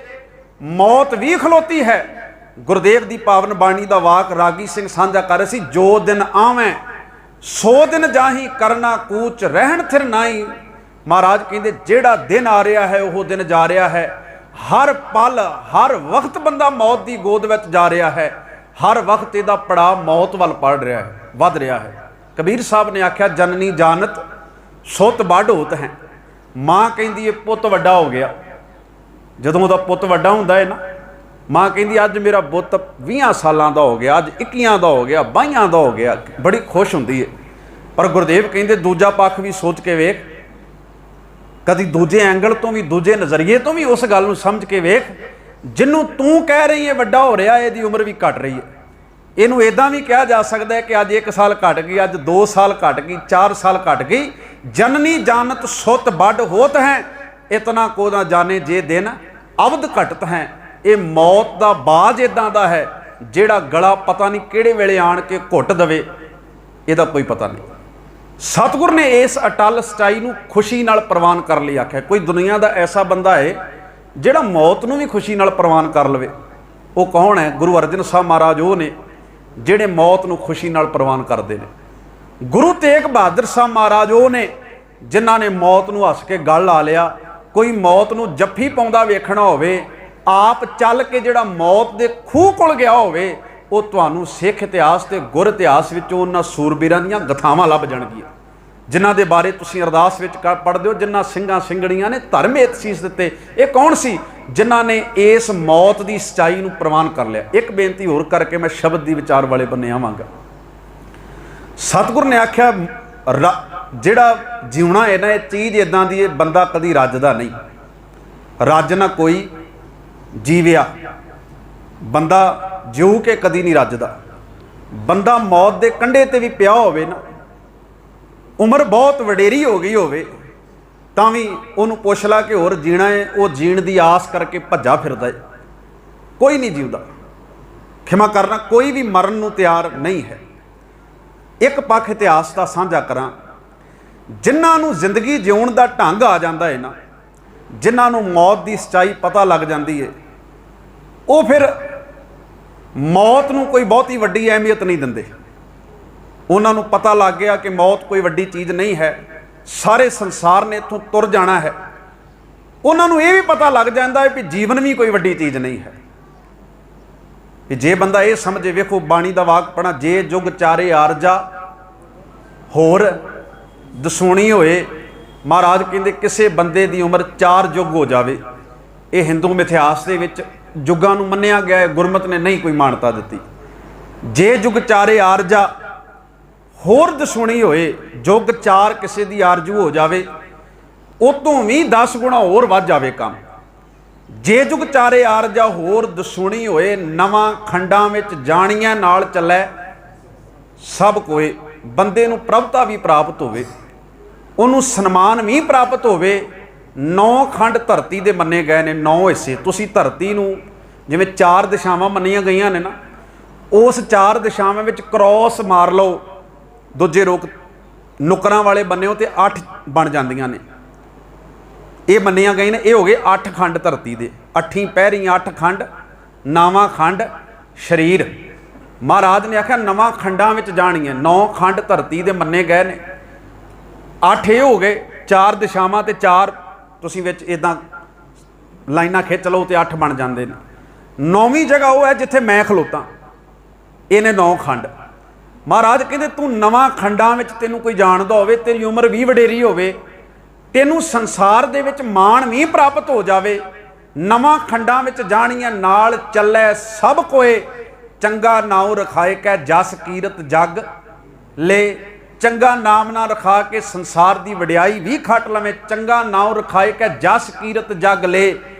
ਮੌਤ ਵੀ ਖਲੋਤੀ ਹੈ। ਗੁਰਦੇਵ ਦੀ ਪਾਵਨ ਬਾਣੀ ਦਾ ਵਾਕ ਰਾਗੀ ਸਿੰਘ ਸਾਂਝਾ ਕਰ ਰਹੇ ਸੀ, ਜੋ ਦਿਨ ਆਵੇਂ ਸੋ ਦਿਨ ਜਾਹੀ ਕਰਨਾ ਕੂਚ ਰਹਿਣ ਥਿਰ ਨਾਈ। ਮਹਾਰਾਜ ਕਹਿੰਦੇ ਜਿਹੜਾ ਦਿਨ ਆ ਰਿਹਾ ਹੈ ਉਹ ਦਿਨ ਜਾ ਰਿਹਾ ਹੈ। ਹਰ ਪਲ ਹਰ ਵਕਤ ਬੰਦਾ ਮੌਤ ਦੀ ਗੋਦ ਵਿੱਚ ਜਾ ਰਿਹਾ ਹੈ। ਹਰ ਵਕਤ ਇਹਦਾ ਪੜਾਅ ਮੌਤ ਵੱਲ ਪੜ ਰਿਹਾ ਹੈ, ਵੱਧ ਰਿਹਾ ਹੈ। ਕਬੀਰ ਸਾਹਿਬ ਨੇ ਆਖਿਆ, ਜਨਨੀ ਜਾਨਤ ਸੁੱਤ ਵੱਡ ਹੋਤ ਹੈ। ਮਾਂ ਕਹਿੰਦੀ ਹੈ ਪੁੱਤ ਵੱਡਾ ਹੋ ਗਿਆ। ਜਦੋਂ ਉਹਦਾ ਪੁੱਤ ਵੱਡਾ ਹੁੰਦਾ ਹੈ ਨਾ, ਮਾਂ ਕਹਿੰਦੀ ਅੱਜ ਮੇਰਾ ਪੁੱਤ 20 ਸਾਲਾਂ ਦਾ ਹੋ ਗਿਆ, ਅੱਜ 21 ਦਾ ਹੋ ਗਿਆ, 22 ਦਾ ਹੋ ਗਿਆ, ਬੜੀ ਖੁਸ਼ ਹੁੰਦੀ ਹੈ। ਪਰ ਗੁਰਦੇਵ ਕਹਿੰਦੇ ਦੂਜਾ ਪੱਖ ਵੀ ਸੋਚ ਕੇ ਵੇਖ, ਕਦੀ ਦੂਜੇ ਐਂਗਲ ਤੋਂ ਵੀ, ਦੂਜੇ ਨਜ਼ਰੀਏ ਤੋਂ ਵੀ ਉਸ ਗੱਲ ਨੂੰ ਸਮਝ ਕੇ ਵੇਖ, ਜਿਹਨੂੰ ਤੂੰ ਕਹਿ ਰਹੀ ਹੈ ਵੱਡਾ ਹੋ ਰਿਹਾ, ਇਹਦੀ ਉਮਰ ਵੀ ਘਟ ਰਹੀ ਹੈ। ਇਹਨੂੰ ਇੱਦਾਂ ਵੀ ਕਿਹਾ ਜਾ ਸਕਦਾ ਹੈ ਕਿ ਅੱਜ 1 ਸਾਲ ਘਟ ਗਈ, ਅੱਜ 2 ਸਾਲ ਘਟ ਗਈ, 4 ਸਾਲ ਘਟ ਗਈ। ਜਨਨੀ ਜਾਨਤ ਸੁੱਤ ਵੱਡ ਹੋਤ ਹੈ, ਇਤਨਾ ਕੋ ਨਾ ਜਾਣੇ ਜੇ ਦਿਨ ਅਵਧ ਘਟਤ ਹੈ। ਇਹ ਮੌਤ ਦਾ ਬਾਜ਼ ਇਦਾਂ ਦਾ ਹੈ ਜਿਹੜਾ ਗਲਾ ਪਤਾ ਨਹੀਂ ਕਿਹੜੇ ਵੇਲੇ ਆਣ ਕੇ ਘੁੱਟ ਦਵੇ, ਇਹਦਾ ਕੋਈ ਪਤਾ ਨਹੀਂ। ਸਤਿਗੁਰ ਨੇ ਇਸ ਅਟਲ ਸਚਾਈ ਨੂੰ ਖੁਸ਼ੀ ਨਾਲ ਪ੍ਰਵਾਨ ਕਰਨ ਲਈ ਆਖਿਆ। ਕੋਈ ਦੁਨੀਆ ਦਾ ਐਸਾ ਬੰਦਾ ਹੈ ਜਿਹੜਾ ਮੌਤ ਨੂੰ ਵੀ ਖੁਸ਼ੀ ਨਾਲ ਪ੍ਰਵਾਨ ਕਰ ਲਵੇ। ਉਹ ਕੌਣ ਹੈ? ਗੁਰੂ ਅਰਜਨ ਸਾਹਿਬ ਮਹਾਰਾਜ ਉਹ ਨੇ ਜਿਹੜੇ ਮੌਤ ਨੂੰ ਖੁਸ਼ੀ ਨਾਲ ਪ੍ਰਵਾਨ ਕਰਦੇ ਨੇ। ਗੁਰੂ ਤੇਗ ਬਹਾਦਰ ਸਾਹਿਬ ਮਹਾਰਾਜ ਉਹ ਨੇ ਜਿਨ੍ਹਾਂ ਨੇ ਮੌਤ ਨੂੰ ਹੱਸ ਕੇ ਗਲ ਲਾ ਲਿਆ। ਕੋਈ ਮੌਤ ਨੂੰ ਜੱਫੀ ਪਾਉਂਦਾ ਵੇਖਣਾ ਹੋਵੇ, ਆਪ ਚੱਲ ਕੇ ਜਿਹੜਾ ਮੌਤ ਦੇ ਖੂਹ ਕੋਲ ਗਿਆ ਹੋਵੇ, ਉਹ ਤੁਹਾਨੂੰ ਸਿੱਖ ਇਤਿਹਾਸ ਤੇ ਗੁਰ ਇਤਿਹਾਸ ਵਿੱਚੋਂ ਉਹਨਾਂ ਸੂਰਬੀਰਾਂ ਦੀਆਂ ਗਥਾਵਾਂ ਲੱਭ ਜਾਣਗੀਆਂ, ਜਿਨ੍ਹਾਂ ਦੇ ਬਾਰੇ ਤੁਸੀਂ ਅਰਦਾਸ ਵਿੱਚ ਪੜ੍ਹਦੇ ਹੋ, ਜਿਨ੍ਹਾਂ ਸਿੰਘਾਂ ਸਿੰਘਣੀਆਂ ਨੇ ਧਰਮ ਹਿੱਤ ਸੀਸ ਦਿੱਤੇ। ਇਹ ਕੌਣ ਸੀ ਜਿਨ੍ਹਾਂ ਨੇ ਇਸ ਮੌਤ ਦੀ ਸੱਚਾਈ ਨੂੰ ਪ੍ਰਵਾਨ ਕਰ ਲਿਆ? ਇੱਕ ਬੇਨਤੀ ਹੋਰ ਕਰਕੇ ਮੈਂ ਸ਼ਬਦ ਦੀ ਵਿਚਾਰ ਵਾਲੇ ਬੰਨੇ ਆਵਾਂਗਾ। ਸਤਿਗੁਰ ਨੇ ਆਖਿਆ ਜਿਹੜਾ ਜਿਉਣਾ ਹੈ ਨਾ, ਇਹ ਚੀਜ਼ ਇਦਾਂ ਦੀ ਹੈ, ਬੰਦਾ ਕਦੀ ਰੱਜਦਾ ਨਹੀਂ। ਰੱਜ ਨਾ ਕੋਈ ਜੀਵਿਆ, ਬੰਦਾ ਜਿਉ ਕੇ ਕਦੀ ਨਹੀਂ ਰੱਜਦਾ। ਬੰਦਾ ਮੌਤ ਦੇ ਕੰਢੇ ਤੇ ਵੀ ਪਿਆ ਹੋਵੇ ਨਾ, ਉਮਰ ਬਹੁਤ ਵਡੇਰੀ ਹੋ ਗਈ ਹੋਵੇ, ਤਾਂ ਵੀ ਉਹਨੂੰ ਪੁੱਛ ਲਾ ਕਿ ਹੋਰ ਜੀਣਾ ਹੈ, ਉਹ ਜੀਣ ਦੀ ਆਸ ਕਰਕੇ ਭੱਜਾ ਫਿਰਦਾ ਹੈ। ਕੋਈ ਨਹੀਂ ਜਿਉਂਦਾ, ਖਿਮਾ ਕਰਨਾ, ਕੋਈ ਵੀ ਮਰਨ ਨੂੰ ਤਿਆਰ ਨਹੀਂ ਹੈ। ਇੱਕ ਪੱਖ ਇਤਿਹਾਸ ਦਾ ਸਾਂਝਾ ਕਰਾਂ, ਜਿਨ੍ਹਾਂ ਨੂੰ ਜ਼ਿੰਦਗੀ ਜਿਉਣ ਦਾ ਢੰਗ ਆ ਜਾਂਦਾ ਹੈ ਨਾ, ਜਿਨ੍ਹਾਂ ਨੂੰ ਮੌਤ ਦੀ ਸੱਚਾਈ ਪਤਾ ਲੱਗ ਜਾਂਦੀ ਹੈ, ਉਹ ਫਿਰ ਮੌਤ ਨੂੰ ਕੋਈ ਬਹੁਤੀ ਵੱਡੀ ਅਹਿਮੀਅਤ ਨਹੀਂ ਦਿੰਦੇ। ਉਹਨਾਂ ਨੂੰ ਪਤਾ ਲੱਗ ਗਿਆ ਕਿ ਮੌਤ ਕੋਈ ਵੱਡੀ ਚੀਜ਼ ਨਹੀਂ ਹੈ, ਸਾਰੇ ਸੰਸਾਰ ਨੇ ਇੱਥੋਂ ਤੁਰ ਜਾਣਾ ਹੈ। ਉਹਨਾਂ ਨੂੰ ਇਹ ਵੀ ਪਤਾ ਲੱਗ ਜਾਂਦਾ ਹੈ ਕਿ ਜੀਵਨ ਵੀ ਕੋਈ ਵੱਡੀ ਚੀਜ਼ ਨਹੀਂ ਹੈ। ਕਿ ਜੇ ਬੰਦਾ ਇਹ ਸਮਝੇ, ਵੇਖੋ ਬਾਣੀ ਦਾ ਵਾਕ ਪੜ੍ਹਨਾ, ਜੇ ਜੁਗ ਚਾਰੇ ਆਰਜਾ ਹੋਰ ਦਸੂਣੀ ਹੋਏ। ਮਹਾਰਾਜ ਕਹਿੰਦੇ ਕਿਸੇ ਬੰਦੇ ਦੀ ਉਮਰ 4 ਯੁੱਗ ਹੋ ਜਾਵੇ। ਇਹ ਹਿੰਦੂ ਮਿਥਿਹਾਸ ਦੇ ਵਿੱਚ ਯੁੱਗਾਂ ਨੂੰ ਮੰਨਿਆ ਗਿਆ ਹੈ, ਗੁਰਮਤਿ ਨੇ ਨਹੀਂ ਕੋਈ ਮਾਨਤਾ ਦਿੱਤੀ। ਜੇ ਜੁਗ ਚਾਰੇ ਆਰਜਾ ਹੋਰ ਦਸੂਣੀ ਹੋਏ, ਯੁੱਗ 4 ਕਿਸੇ ਦੀ ਆਰਜੂ ਹੋ ਜਾਵੇ, ਉਹ ਤੋਂ ਵੀ 10 ਗੁਣਾ ਹੋਰ ਵੱਧ ਜਾਵੇ ਕੰਮ। ਜੇ ਜੁਗ ਚਾਰੇ ਆਰਜਾ ਹੋਰ ਦਸੂਣੀ ਹੋਏ, ਨਵਾਂ ਖੰਡਾਂ ਵਿੱਚ ਜਾਣੀਆਂ ਨਾਲ ਚੱਲੇ ਸਭ ਕੋਏ। ਬੰਦੇ ਨੂੰ ਪ੍ਰਭਤਾ ਵੀ ਪ੍ਰਾਪਤ ਹੋਵੇ, ਉਹਨੂੰ ਸਨਮਾਨ ਵੀ ਪ੍ਰਾਪਤ ਹੋਵੇ। 9 ਖੰਡ ਧਰਤੀ ਦੇ ਮੰਨੇ ਗਏ ਨੇ, 9 ਹਿੱਸੇ। ਤੁਸੀਂ ਧਰਤੀ ਨੂੰ ਜਿਵੇਂ 4 ਦਿਸ਼ਾਵਾਂ ਮੰਨੀਆਂ ਗਈਆਂ ਨੇ ਨਾ, ਉਸ 4 ਦਿਸ਼ਾਵਾਂ ਵਿੱਚ ਕ੍ਰੋਸ ਮਾਰ ਲਓ, ਦੂਜੇ ਰੋਕ ਨੁਕਰਾਂ ਵਾਲੇ ਬੰਨਿਓ ਤੇ 8 ਬਣ ਜਾਂਦੀਆਂ ਨੇ। ਇਹ ਮੰਨੀਆਂ ਗਈਆਂ ਨੇ। ਇਹ ਹੋ ਗਏ 8 ਖੰਡ ਧਰਤੀ ਦੇ। 8 ਪਹਿਰੀ 8 ਖੰਡ, 9ਵਾਂ ਖੰਡ ਸਰੀਰ। ਮਹਾਰਾਜ ਨੇ ਆਖਿਆ ਨਵਾਂ ਖੰਡਾਂ ਵਿੱਚ ਜਾਣੀਆਂ। 9 ਖੰਡ ਧਰਤੀ ਦੇ ਮੰਨੇ ਗਏ ਨੇ, 8 ਇਹ ਹੋ ਗਏ, 4 ਦਿਸ਼ਾਵਾਂ ਤੇ 4 ਤੁਸੀਂ ਵਿੱਚ ਇਦਾਂ ਲਾਈਨਾਂ ਖਿੱਚ ਲਓ ਤੇ 8 ਬਣ ਜਾਂਦੇ ਨੇ। 9ਵੀਂ ਜਗ੍ਹਾ ਉਹ ਹੈ ਜਿੱਥੇ ਮੈਂ ਖਲੋਤਾ, ਇਹਨੇ 9 ਖੰਡ। ਮਹਾਰਾਜ ਕਹਿੰਦੇ ਤੂੰ ਨਵਾਂ ਖੰਡਾਂ ਵਿੱਚ ਤੈਨੂੰ ਕੋਈ ਜਾਣਦਾ ਹੋਵੇ, ਤੇਰੀ ਉਮਰ ਵੀ ਵਡੇਰੀ ਹੋਵੇ, ਤੈਨੂੰ ਸੰਸਾਰ ਦੇ ਵਿੱਚ ਮਾਣ ਵੀ ਪ੍ਰਾਪਤ ਹੋ ਜਾਵੇ, ਨਵਾਂ ਖੰਡਾਂ ਵਿੱਚ ਜਾਣੀਆਂ ਨਾਲ ਚੱਲੇ ਸਭ ਕੋਏ। ਚੰਗਾ ਨਾਉ ਰਖਾਏ ਕੈ ਜਸ ਕੀਰਤ ਜਗ ਲੈ। ਚੰਗਾ ਨਾਮ ਨਾ ਰਖਾ ਕੇ ਸੰਸਾਰ ਦੀ ਵਡਿਆਈ ਵੀ ਖੱਟ ਲਵੇਂ। ਚੰਗਾ ਨਾਉ ਰਖਾਏ ਕੈ ਜਸ ਕੀਰਤ ਜਗ ਲੈ।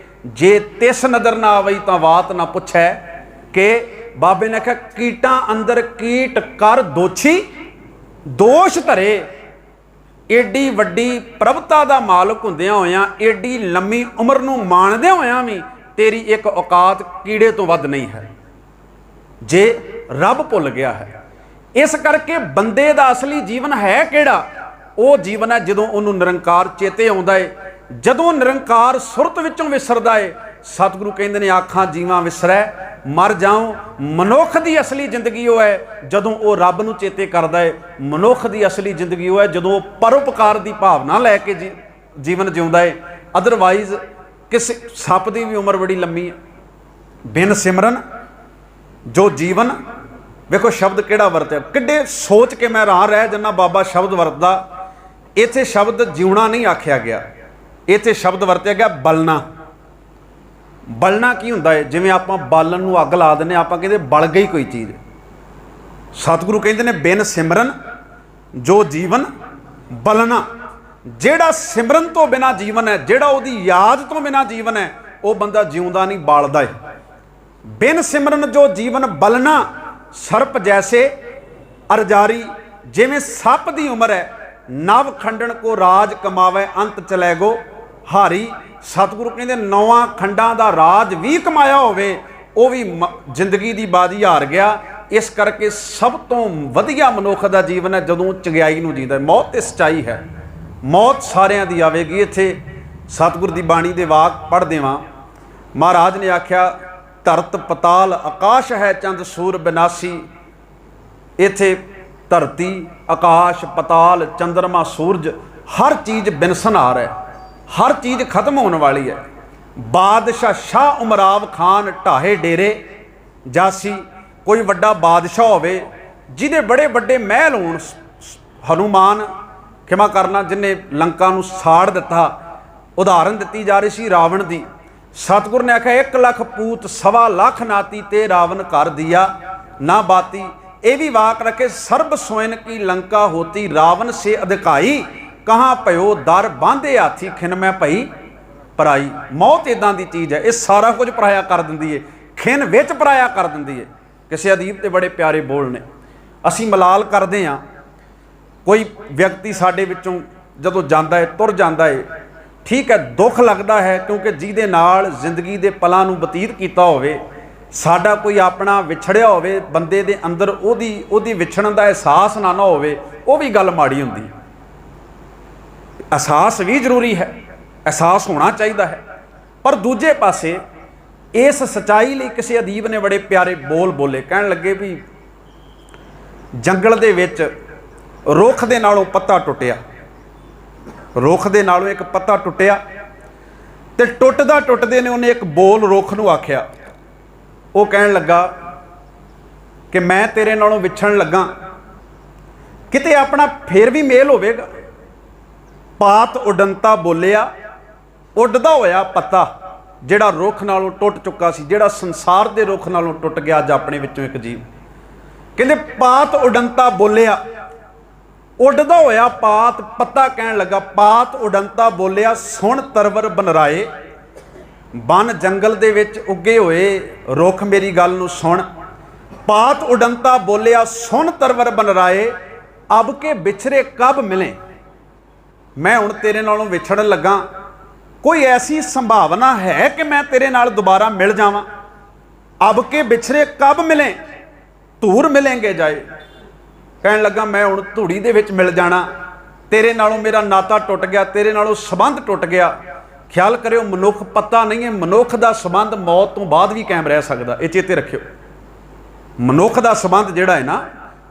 ਜੇ ਤਿਸ ਨਦਰ ਨਾ ਆਵਈ ਤਾਂ ਬਾਤ ਨਾ ਪੁੱਛੈ। ਕਿ ਬਾਬੇ ਨੇ ਆਖਿਆ ਕੀਟਾਂ ਅੰਦਰ ਕੀਟ ਕਰ ਦੋਛੀ, ਦੋਸ਼ ਧਰੇ। ਏਡੀ ਵੱਡੀ ਪ੍ਰਭਤਾ ਦਾ ਮਾਲਕ ਹੁੰਦਿਆਂ ਹੋਇਆਂ, ਏਡੀ ਲੰਮੀ ਉਮਰ ਨੂੰ ਮਾਣਦਿਆਂ ਹੋਇਆਂ ਵੀ ਤੇਰੀ ਇੱਕ ਔਕਾਤ ਕੀੜੇ ਤੋਂ ਵੱਧ ਨਹੀਂ ਹੈ ਜੇ ਰੱਬ ਭੁੱਲ ਗਿਆ ਹੈ। ਇਸ ਕਰਕੇ ਬੰਦੇ ਦਾ ਅਸਲੀ ਜੀਵਨ ਹੈ ਕਿਹੜਾ? ਉਹ ਜੀਵਨ ਹੈ ਜਦੋਂ ਉਹਨੂੰ ਨਿਰੰਕਾਰ ਚੇਤੇ ਆਉਂਦਾ ਹੈ, ਜਦੋਂ ਨਿਰੰਕਾਰ ਸੁਰਤ ਵਿੱਚੋਂ ਵਿਸਰਦਾ ਹੈ। ਸਤਿਗੁਰੂ ਕਹਿੰਦੇ ਨੇ ਆਖਾਂ ਜੀਵਾਂ ਵਿਸਰੈ मर जाऊं। मनुख की असली जिंदगी वो है जदों वो रब नूं चेते करदा है। मनुख की असली जिंदगी वो है जदों परोपकार की भावना लैके जीवन जिउंदा है। अदरवाइज किसी सप की भी उम्र बड़ी लंबी है। बिन सिमरन जो जीवन, वेखो शब्द किहड़ा वरत्या, किड्डे सोच के मैं राह रह जन्ना बाबा शब्द वरतदा। इत्थे शब्द जिउणा नहीं आख्या गया, इत्थे शब्द वरत्या गया बलना। बलना की हुंदा है? जिवें आपां बालन नूं अग ला दिंदे, आपां कहंदे बल गई कोई चीज़। सतगुरु कहंदे ने बिन सिमरन जो जीवन बलना। जिहड़ा सिमरन तो बिना जीवन है, जिहड़ा उहदी याद तो बिना जीवन है, वो बंदा जिउंदा नहीं, बालदा है। बिन सिमरन जो जीवन बलना, सर्प जैसे अरजारी। जिवें सप दी उम्र है, नव खंडन को राज कमावे अंत चलै गो हारी। सतगुरु कहते 9 खंडां दा राज भी कमाया होवे, वो भी जिंदगी दी बाजी हार गया। इस करके सब तो वधिया मनुख दा जीवन है जदों चंगियाई नूं जींदा है। मौत ते सच्चाई है, मौत सारियां दी आवेगी। इत्थे सतगुर दी बाणी दे वाक पढ़ देवां। महाराज ने आख्या धरत पताल आकाश है चंद सूर बिनासी। इत्थे धरती, आकाश, पताल, चंद्रमा, सूरज, हर चीज़ बिनसनार है, हर चीज़ खत्म होने वाली है। बादशाह शाह उमराव खान ढाहे डेरे जासी। कोई वड्डा बादशाह होवे जिहदे बड़े बड़े महल होण, हनुमान क्षमा करना जिन्हें लंका नूं साड़ दिता, उदाहरण दी जा रही सी रावण दी। सतगुर ने आख्या 1 लाख पूत 1.25 लाख नाती ते रावण कर दिया ना बाती। ये भी वाक रखे सर्ब सोयन की लंका होती रावण से अधिकाई। कहाँ पयो दर बांधे हाथी खिन मैं पई पराई। मौत इदां दी चीज़ है, ये सारा कुछ पराया कर दिंदी है, खिन विच पराया कर दिंदी है। किसी अदीब के बड़े प्यारे बोल ने, असीं मलाल करते हाँ। कोई व्यक्ति साडे विचों जदों जांदा है, तुर जांदा है, ठीक है, दुख लगता है क्योंकि जिहदे नाल जिंदगी दे पलां नूं बतीत कीता होवे, साडा कोई अपना विछड़िया होवे, बंदे दे अंदर ओदी विछड़न दा एहसास ना होवे, वो भी गल माड़ी हुंदी। एहसास भी जरूरी है, एहसास होना चाहिए है। पर दूजे पासे इस सच्चाई लई किसी अदीब ने बड़े प्यारे बोल बोले। कहण लगे भी जंगल दे विच रुख दे नालों पत्ता टुटिया, रुख दे नालों एक पत्ता टुटिया ते टुटदा टुटदे ने उन्हें एक बोल रुख नूं आख्या। वो कहण लगा कि मैं तेरे नालों विछड़न लगा, किते अपना फिर भी मेल होवेगा। पात उडंता बोलिया, उडदा होया पत्ता जिहड़ा रुख नालों टुट चुका सी, जिहड़ा संसार दे रुख नालों टुट गया अज अपने विचों एक जीव। कहंदे पात उडंता बोलिया, उडदा होया पात, पत्ता कहण लगा पात उडंता बोलिया सुण तरवर बनराए। बन जंगल दे विच उगे होए रुख मेरी गल नूं सुण। पात उडंता बोलिया सुन तरवर बनराए, अब के बिछड़े कब मिले। मैं हुण तेरे नालों विछड़न लगा, कोई ऐसी संभावना है कि मैं तेरे नाल दोबारा मिल जावां। अब के बिछड़े कब मिले, धूर मिलेंगे जाए। कहण लगा मैं हुण धूड़ी दे विच मिल जाना, तेरे नालों मेरा नाता टुट गया, तेरे नालों संबंध टुट गया। ख्याल करियो मनुख पता नहीं है, मनुख का संबंध मौत तो बाद भी कायम रह सकता, ये चेते रखियो। मनुख का संबंध जिहड़ा है ना,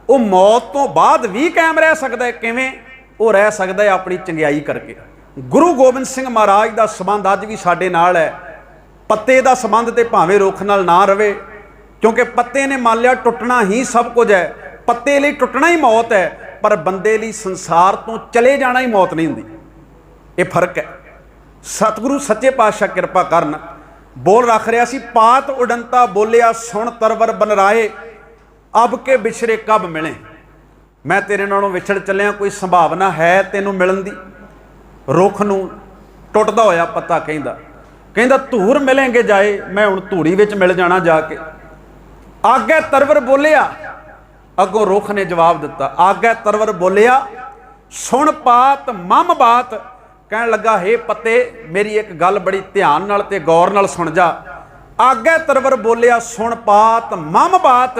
वो मौत तो बाद भी कायम रह सकता है। किवें? वो रह सकता है अपनी चंगियाई करके। गुरु गोबिंद सिंह महाराज का संबंध अज भी साडे नाल है। पत्ते का संबंध तो भावें रुख नाल ना रहे, क्योंकि पत्ते ने मान लिया टुटना ही सब कुछ है, पत्ते लिए टुटना ही मौत है, पर बंदे लिए संसार तो चले जाना ही मौत नहीं हुंदी। ये फर्क है। सतगुरु सच्चे पातशाह कृपा करन बोल रख रहा सी, पात उडंता बोलिया सुन तरवर बनराए, अब के बिछड़े कब मिले। मैं तेरे नालों विछड़ चलिया, कोई संभावना है तेनों मिलन दी। रुख नूं टुटदा होया पत्ता कहंदा धूर मिलेंगे जाए, मैं हुण धूड़ी विच मिल जाना जाके। आगे तरवर बोलिया, अगों रुख ने जवाब दिता, आगे तरवर बोलिया सुन पात मम बात। कहण लगा हे पत्ते मेरी एक गल बड़ी ध्यान नाल ते गौर नाल सुन जा। आगे तरवर बोलिया सुन पात मम बात,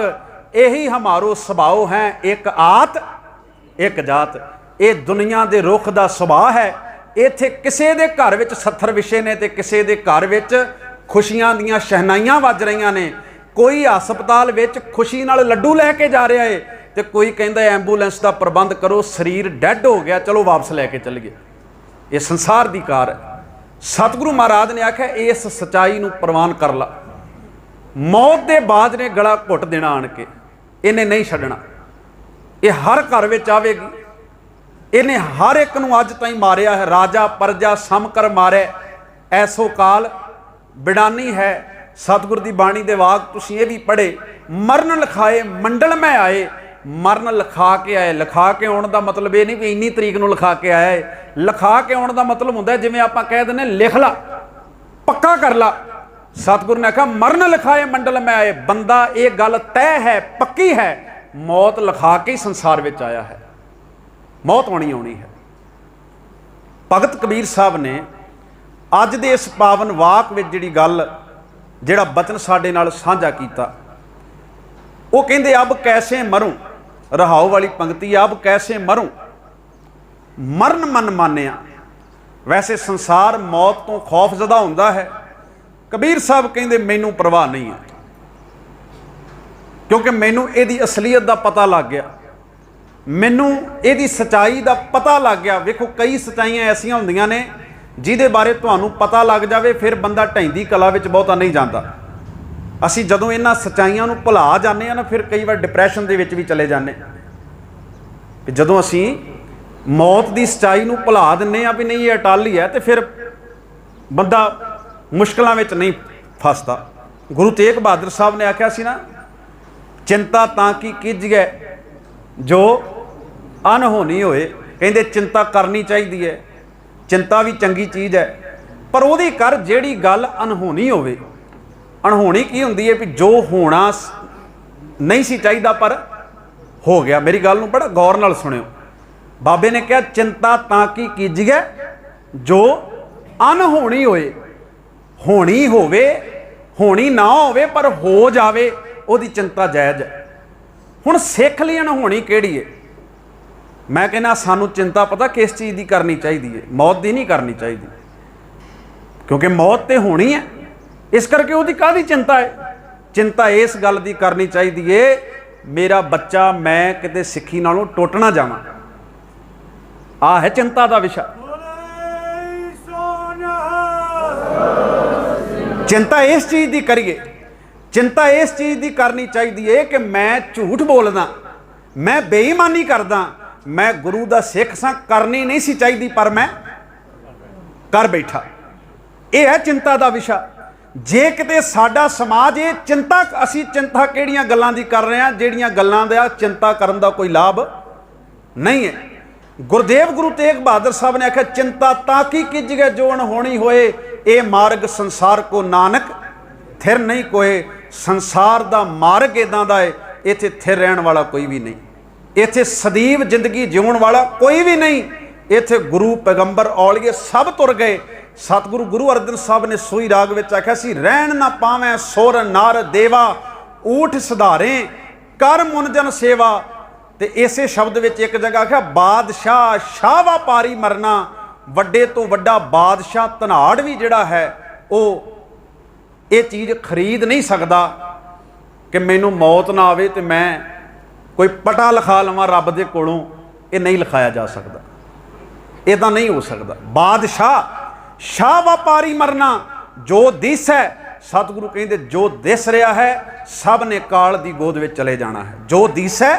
यही हमारो स्वभाव है एक आत एक जात। ये दुनिया दे रुख दा सुभाव है। इत्थे किसे दे घर विच सत्थर विछे ने ते किसे दे घर विच खुशियां दियां शहनाइयां वज रहीआं ने, कोई हस्पताल विच खुशी नाल लड्डू लैके जा रहा है तो कोई कहता एंबूलेंस का प्रबंध करो, शरीर डैड हो गया, चलो वापस लैके चल गए। ये संसार की कार है। सतगुरु महाराज ने आख्या इस सच्चाई नूं प्रवान कर ला। मौत के बाद ने गला घुट देना आन के, इन्हें नहीं छड्डना। ये हर घर में आवेगी, इन्हें हर एक नूं अज ताईं मारिया है। राजा प्रजा समकर मारे, ऐसो काल बिडानी है। सतगुर की बाणी दे वाग तुसीं ये भी पढ़े, मरण लिखाए मंडल में आए। मरण लिखा के आए, लिखा के आने का मतलब ये नहीं भी इन्नी तरीक नूं लिखा के आया है। लिखा के आने का मतलब होंदा जिवें आपां कह दिंदे लिख ला, पक्का कर ला। सतगुर ने आख्या मरण लिखाए मंडल में आए। बंदा ये गल तय है, पक्की है, मौत लिखा के ही संसार में आया है, मौत आनी आनी है। भगत कबीर साहब ने अज दे इस पावन वाक में जिहड़ी गल जिहड़ा बचन साडे नाल साझा कीता, वो कहंदे अब कैसे मरूं। रहाओ वाली पंक्ति, अब कैसे मरूं मरण मन मानिया। वैसे संसार मौत तो खौफजदा हुंदा है। कबीर साहब कहंदे मैनू परवाह नहीं है, क्योंकि मैनू इहदी असलीयत का पता लग गया, मैनू इहदी सच्चाई का पता लग गया। वेखो कई सच्चाइयां ऐसियां हुंदियां ने जिहदे बारे तुहानू पता लग जाए, फिर बंदा ढैंदी कला विच बहुता नहीं जाता। असी जदों इन्हां सच्चाइयां नूं भुला जाने ना, फिर कई बार डिप्रैशन दे विच भी चले जाने। जदों असी मौत की सच्चाई नूं भुला दिंने आ भी नहीं ये अटल ही है, तो फिर बंदा मुश्किलों में नहीं फसदा। गुरु तेग बहादुर साहब ने आख्या सी ना, चिंता तां की कीजिए जो अनहोनी होए। कहंदे चिंता करनी चाहिए है, चिंता भी चंगी चीज़ है, पर वो कर जिहड़ी गल अनहोनी होवे। अनहोनी की हुंदी है भी जो होना नहीं सी चाहिदा पर हो गया। मेरी गल नूं बड़ा गौर नाल सुनियो। बाबे ने कहा चिंता तां की कीजिए जो अनहोनी होए। होनी होवे, होनी ना होवे पर हो जावे, उहदी चिंता जायज़ है। हुण सिख लई अनहोनी किहड़ी है? मैं कहना सानू चिंता पता किस चीज़ की करनी चाहिए है, मौत की नहीं करनी चाहिए, क्योंकि मौत तो होनी है। इस करके उसकी काहदी चिंता है? चिंता इस गल की करनी चाहिए मेरा बच्चा मैं किते सिक्खी नालों टुट ना जावां। आ है चिंता का विषय। चिंता इस चीज़ की करिए, चिंता इस चीज़ की करनी चाहिए कि मैं झूठ बोलदा, मैं बेईमानी करदा, मैं गुरु का सिख सा, करनी नहीं सी चाहिए पर मैं कर बैठा। यह है चिंता का विषय। जे किते साडा समाज ये चिंता, असी चिंता किहड़ियां गल्लां दी कर रहे हैं जिहड़ियां गल्लां दा चिंता करन दा कोई लाभ नहीं है। गुरुदेव गुरु तेग बहादुर साहब ने आख्या चिंता ताकि कीजिए जो अनहोनी होए। ये मार्ग संसार को नानक थिर नहीं कोए। संसार दा मार्ग इदां दा है, इत्थे थिर रहन वाला कोई भी नहीं, इत्थे सदैव जिंदगी जीवन वाला कोई भी नहीं। इत्थे गुरु पैगंबर औलिए सब तुर गए। सतगुरु गुरु अर्जन साहब ने सोई राग विच आख्या सी रहन ना पावें सुर नर देवा, ऊठ सुधारे कर मुनजन सेवा। ते इसे शब्द विच एक जगह आख्या बादशाह शाह व्यापारी मरना। वड्डे तो वड्डा बादशाह धनाड़ भी जिहड़ा है वो ये चीज़ खरीद नहीं सकता कि मैनू मौत ना आवे ते मैं कोई पटा लिखा लवां रब दे कोलों। ये नहीं लिखाया जा सकता, इदा नहीं हो सकता। बादशाह शाह व्यापारी मरना जो दिस है। सतगुरु कहते जो दिस रहा है सब ने काल की गोद में चले जाना है। जो दिस है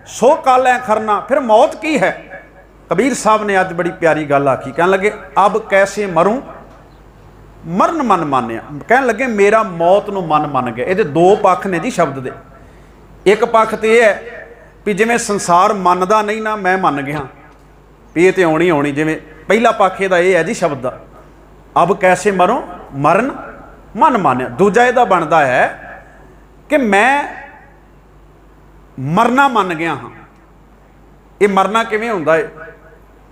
सो काल है खरना। फिर मौत की है? कबीर साहब ने अज बड़ी प्यारी गल आखी, कह लगे अब कैसे मरूं मरण मन मानिया। कह लगे मेरा मौत नूं मन मान गया। ये दो पक्ष ने जी शब्द दे। एक पक्ष तो यह है भी जिवें संसार मनदा नहीं ना मैं मन गया भी ये तो आनी आनी। जिवें पहला पक्ष इहदा यह है जी शब्द का अब कैसे मरूं मरण मन मानिया। दूजा इहदा बनता है कि मैं मरना मन गया हाँ। ये मरना किवें हुंदा है?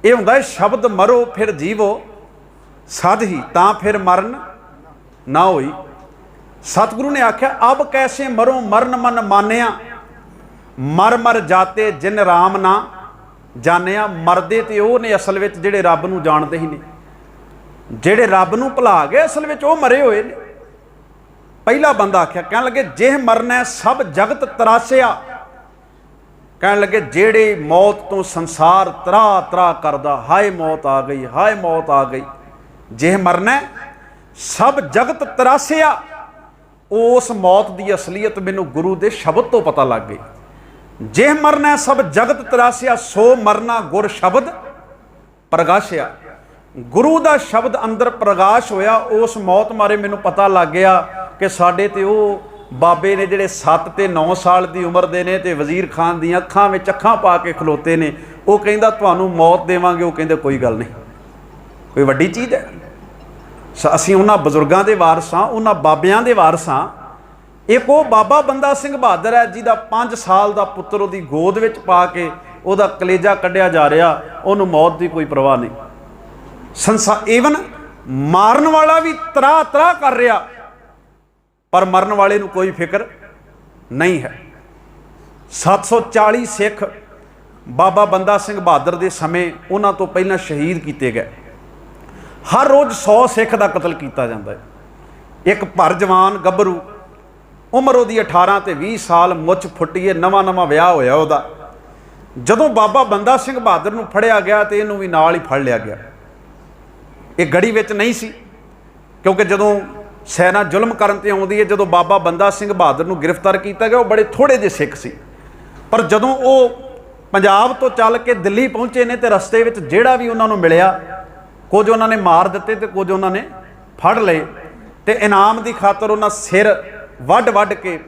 ये हुंदा है शब्द मरो फिर जीवो सद ही तां फिर मरण ना होई। सतगुरु ने आख्या अब कैसे मरो मरण मन मानिया। मर मर जाते जिन राम ना जानिया। मरदे ते वो ने असल में जिहड़े रब नूं जाणदे ही ने, जिहड़े रब नूं भुला गए असल में वो मरे हुए ने। पहला बंदा आख्या, कह लगे जे मरना सब जगत तरासिया, कह लगे जेड़े मौत तो संसार तरा तरा करदा, हाय मौत आ गई, हाय मौत आ गई। जे मरना सब जगत तरासिया, उस मौत की असलीयत मैनू गुरु के शब्द तो पता लग गई। जे मरना सब जगत तरासिया, सो मरना गुर शब्द प्रगाशिया। गुरु का शब्द अंदर प्रकाश होया, उस मौत मारे मैनू पता लग गया कि साडे ते वो बाबे ने जिहड़े 7 ते 9 साल की उम्र दे ने ते वजीर खान दी अखां विच अखां पा के खलोते ने, वो कहंदा तुहानू मौत देवांगे, वो कहंदे कोई गल नहीं, कोई वड्डी चीज़ है। असीं उन्हां बजुर्गां दे वारस हां, उन्हां बाबियां दे वारस हां। एक वो बाबा बंदा सिंह बहादुर है जिहदा 5 साल का पुत्तर उहदी गोद विच पा के उहदा कलेजा कढ़िया जा रहा, उहनूं मौत की कोई परवाह नहीं। संसार ईवन मारन वाला भी तरा तरा कर रहा, पर मरन वाले नूं कोई फिक्र नहीं है। 740 सिख बाबा बंदा सिंह बहादुर के समय उन्हां तो पहलां शहीद किए गए। हर रोज़ 100 सिख का कतल किया जाता है। एक भर जवान गभरू उम्र उहदी 18 ते 20 साल, मुछ फुट्टीए, नवां नवां विआह होया उहदा। जदों बाबा बंदा सिंह बहादुर नूं फड़िया गया तो इहनूं भी नाल ही फड़ लिया गया। ये गढ़ी विच नहीं सी, क्योंकि जदों सैना जुल्म करन ते आउंदी है, जदों बाबा बंदा सिंह बहादुर नूं गिरफ्तार किया गया, वो बड़े थोड़े जे सिख सी। पर जदों वो पंजाब तो चल के दिल्ली पहुंचे ने, तो रस्ते विच जिहड़ा भी उन्हां नूं मिलिया, कुछ उन्होंने मार दिते ते कुछ उन्होंने फड़ लए, ते इनाम की खातर उन्हें सिर वढ़ वढ़ के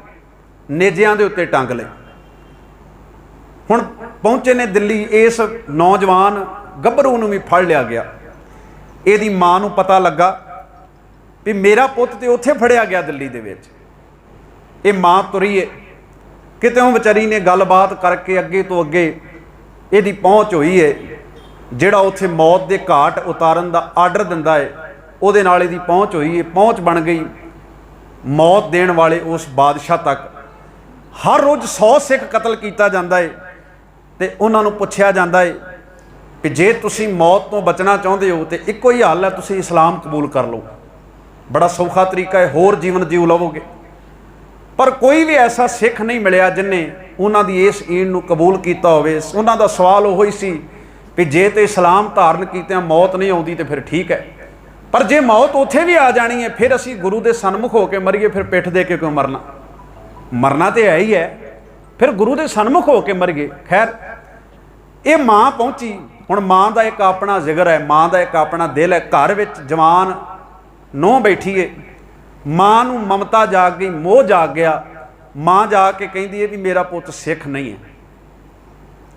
नेजियां दे उत्ते टंग लए। हुण पहुंचे ने दिल्ली, इस नौजवान गभरू नूं भी फड़ लिया गया। ਇਹਦੀ मां नूं पता लगा भी मेरा पुੱਤ तो उत्थे फड़िया गया दिल्ली दे विच। ये मां तुरी है, कितों विचारी ने गलबात करके अगे तो अगे ਇਹਦੀ पहुँच हुई है। ਜਿਹੜਾ उत्थे मौत के घाट उतारन का आर्डर दिंदा है, ਉਹਦੇ ਨਾਲ ਇਹਦੀ पहुँच हुई है। पहुँच बन गई मौत देण वाले उस बादशाह तक। हर रोज़ 100 सिख कतल किया जाता है, तो उन्होंने पुछया जाता है कि जे तुसी मौत तो बचना चाहते हो तो एको ही हल है, तुसी इस्लाम कबूल कर लो, बड़ा सौखा तरीका है, होर जीवन जीव लवोगे। पर कोई भी ऐसा सिख नहीं मिलिया जिन्हें उन्हों की इस ईण नूं कबूल किया होवे। उन्हों का सवाल वो ही सी भी जे तो इस्लाम धारण कीतियां मौत नहीं आउंदी तो फिर ठीक है, पर जे मौत उत्थे भी आ जानी है, फिर असी गुरु के सन्मुख होकर मरीए, फिर पिठ दे के क्यों मरना? मरना तो है ही है, फिर गुरु के सन्मुख होकर मरीए। खैर, ये मां पहुंची। हुण मां का एक अपना जिगर है, मां का एक अपना दिल है। घर विच जवान नूंह बैठी है, मां नूं ममता जाग गई, मोह जाग गया। मां जाके कहती है भी मेरा पुत सिख नहीं है।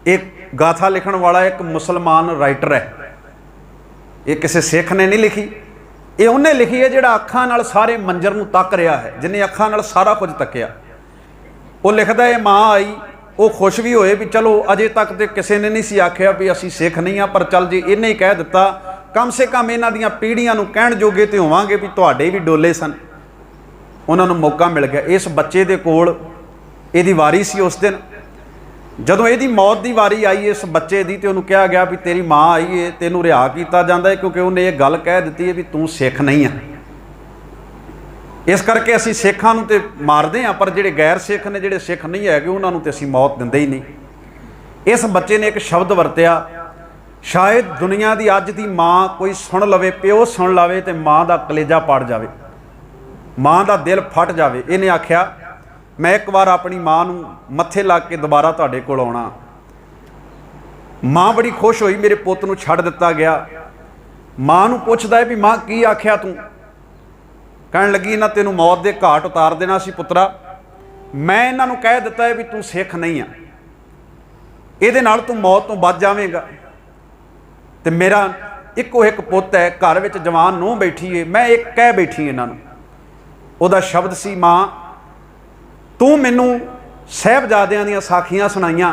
एक गाथा लिखण वाला एक मुसलमान राइटर है, ये किसी सिख ने नहीं लिखी, ये उन्हें लिखी है जिहड़ा अखां नाल सारे मंजर नूं तक रहा है, जिन्हें अखां नाल सारा कुछ तकिया। वो लिखदा है मां आई, वो खुश भी होए भी चलो अजे तक तो किसी ने नहीं सी आख्या भी असी सिख नहीं हाँ, पर चल जी इन्हें ही कह दिता, कम से कम इन्हां दियां पीढ़ियां नूं कहण जोगे तो होवांगे भी तुहाडे भी डोले सन। उन्हां नूं मौका मिल गया। इस बच्चे दे कोल इहदी वारी सी। उस दिन जदों इहदी मौत की वारी आई इस बच्चे की, तो उन्होंने कहा गया भी तेरी मां आई है, तेनों रिहा किया जाता है, क्योंकि उन्हें ये गल कह दी है भी तू सिख नहीं है। इस करके असी सिखां नूं ते मारदे हाँ, पर जिहड़े गैर सिख ने, जिहड़े सिख नहीं है, उन्होंने तो असी मौत दिंदे ही नहीं। इस बच्चे ने एक शब्द वरतिया, शायद दुनिया की अज की मां कोई सुन लवे, प्यो सुन लवे तो मां का कलेजा पड़ जाए, मां का दिल फट जाए। इन्हें आख्या मैं एक बार अपनी मां नूं मत्थे लग के दोबारा तुहाडे कोल आउणा। मां बड़ी खुश हुई, मेरे पुत नूं छड्ड दिता गया। मां नूं पुछदा है भी मां की आख्या तूं? कहण लगी इन्हां तैनूं मौत के घाट उतार देना सी पुत्रा, मैं इन्हां नूं कह दिता है भी तू सिख नहीं है, इहदे नाल तू मौत तो बच जावेगा। ते मेरा इक्को एक पुत है, घर विच जवान नूंह बैठी है, मैं एक कह बैठी इन्हां नूं। उहदा शब्द सी, मां तू मैनू साहिबजादियां दीयां साखियां सुनाइयां,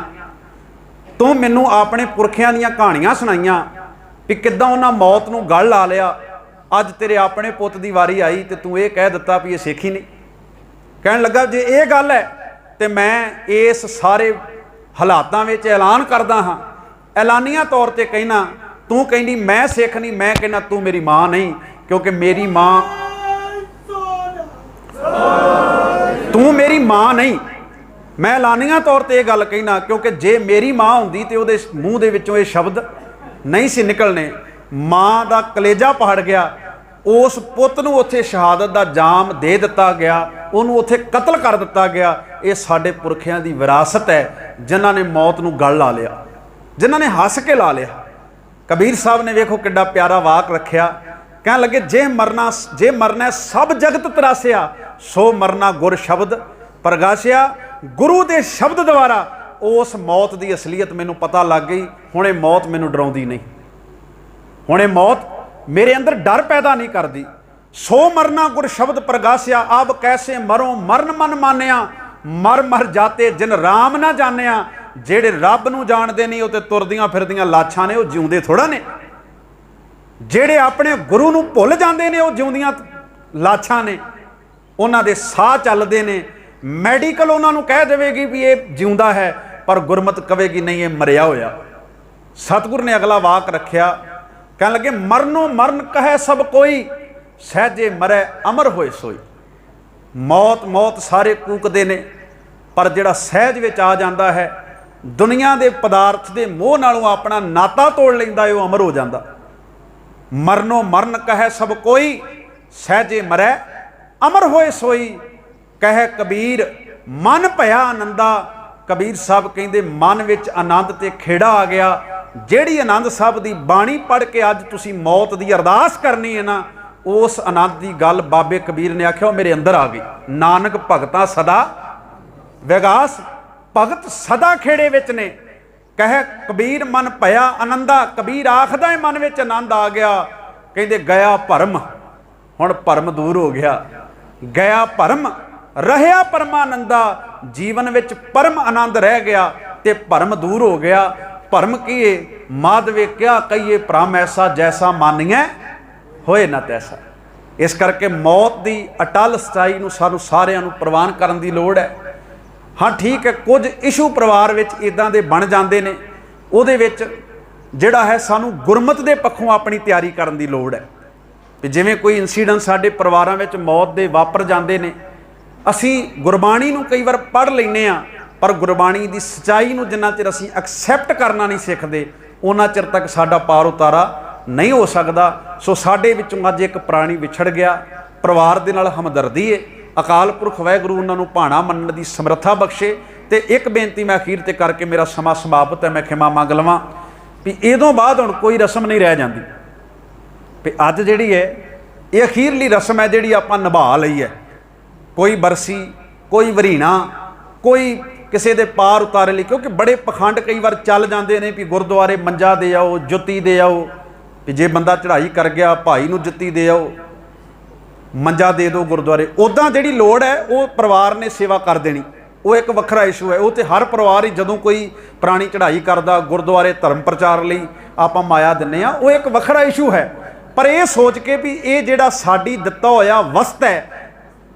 तू मैनू अपने पुरखियां दीयां कहानियां सुनाइयां भी किद्दां उन्हां मौत नूं गल ला लिया। अज तेरे अपने पुत की वारी आई तो तू ये कह दिता भी ये सिख ही नहीं। कहण लगा जे ये गल है तो मैं इस सारे हालातां विच ऐलान करदा हाँ, ऐलानिया तौर पर कहना, तू कहनी मैं सिख नहीं, मैं कहना तू मेरी मां नहीं, क्योंकि मेरी मां तू मेरी माँ नहीं। मैं ऐलानिया तौर पर यह गल कहना, क्योंकि जे मेरी माँ होंदी तो उहदे मूँह दे विचों ये शब्द नहीं सी निकलने। माँ का कलेजा पहड़ गया, उस पुत नूं उत्थे शहादत का जाम दे दिता गया, उन्होंने उत्थे कतल कर दिता गया। ये साडे पुरखियां दी विरासत है, जिन्हां ने मौत नूं गल ला लिया, जिन्हां ने हस के ला लिया। कबीर साहब ने वेखो किड्डा प्यारा वाक रखिया, कह लगे जे मरना सब जगत तरासिया, सो मरना गुर शब्द प्रगासिया। गुरु के शब्द द्वारा उस मौत की असलीयत मैनू पता लग गई। हुणे मौत मैनू डराउंदी नहीं, हुणे मौत मेरे अंदर डर पैदा नहीं करती। सो मरना गुर शब्द प्रगासिया, अब कैसे मरो मरन मन मानिया, मर मर जाते जिन राम ना जानिया। जेड़े रब नूं जानदे नहीं, वो तो तुरदियां फिरदियां लाछां ने, वो जिउंदे थोड़ा ने। जेड़े अपने गुरु नूं भुल जांदे ने, वो जिउंदियां लाछां ने, उन्हां दे साह चलदे ने। मैडिकल उन्होंने कह देगी भी ये जिउंदा है, पर गुरमत कहेगी नहीं ये मरिया होया। सतगुर ने अगला वाक रखिया, कह लगे मरनो मरन कहे सब कोई, सहजे मरै अमर होए सोई। मौत मौत सारे कूकदे ने, पर जिहड़ा सहज विच आ जांदा है, दुनिया के पदार्थ के मोह नालों अपना नाता तोड़ लैंदा है, वो अमर हो जाता। मरनो मरन कहे सब कोई, सहजे मरै अमर होए सोई। कह कबीर मन भया आनंदा। कबीर साहब कहते मन विच आनंद ते खेड़ा आ गया। जिहड़ी आनंद साहब की बाणी पढ़ के अज तुसी मौत की अरदास करनी है ना, उस आनंद की गल बाबे कबीर ने आख्या मेरे अंदर आ गई। नानक भगतां सदा विगास, भगत सदा खेड़े विच ने। कह कबीर मन भया आनंदा। कबीर आखदा है मन विच आनंद आ गया। कहते गया भरम, हुण भरम दूर हो गया। गया भरम रहा परमानंदा। जीवन विच परम आनंद रह गया ते भरम दूर हो गया। भरम कीए माधवे क्या कहिए, भ्रम ऐसा जैसा मानिए होए ना तैसा। इस करके मौत की अटल सच्चाई नूं सानूं सारिआं नूं प्रवान करन दी लोड़ है। हाँ ठीक है, कुछ इशू परिवार विच इदां दे बन जांदे ने, उहदे विच जिहड़ा है सानूं गुरमत दे पक्षों अपनी तैयारी करन दी लोड़ है। भी जिवें कोई इंसीडेंट साडे परिवारां विच मौत दे वापर जांदे ने, असीं गुरबाणी नूं कई वार पढ़ लैंदे आ, पर गुरबाणी की सच्चाई नूं जिन्ना चिर असीं एक्सैप्ट करना नहीं सिੱਖਦੇ, उन्ना चिर तक साडा पार उतारा नहीं हो सकता। सो साडे विचों अज एक प्राणी विछड़ गया, परिवार दे नाल हमदर्दी है। अकाल पुरख वाहिगुरू उन्हां नूं भाणा मनण दी समर्था बख्शे। ते एक बेनती मैं अखीर ते करके मेरा समा समाप्त है, मैं खिमा मंग लवां भी इदों बाद हुण कोई रस्म नहीं रह जांदी। भी अज जिहड़ी है ये अखीरली रस्म है जिहड़ी आपां निभा लई है। कोई बरसी, कोई वरीणा, कोई किसी दे पार उतारे लिए, क्योंकि बड़े पखंड कई बार चल जाते हैं भी गुरुद्वारे मंजा दे आओ, जुत्ती दे आओ। भी जे बंदा चढ़ाई कर गया भाई नूं जुत्ती दे आओ, मंजा दे दो गुरुद्वारे। उदां जिहड़ी लोड़ है वो परिवार ने सेवा कर देनी, वो एक वखरा इशू है। वो तो हर परिवार ही जदों कोई पुरानी चढ़ाई करदा गुरुद्वारे धर्म प्रचार लई आपां माया दिंदे आ, वो एक वखरा इशू है। पर यह सोच के भी ये जिहड़ा साडी दिता होया वस्त है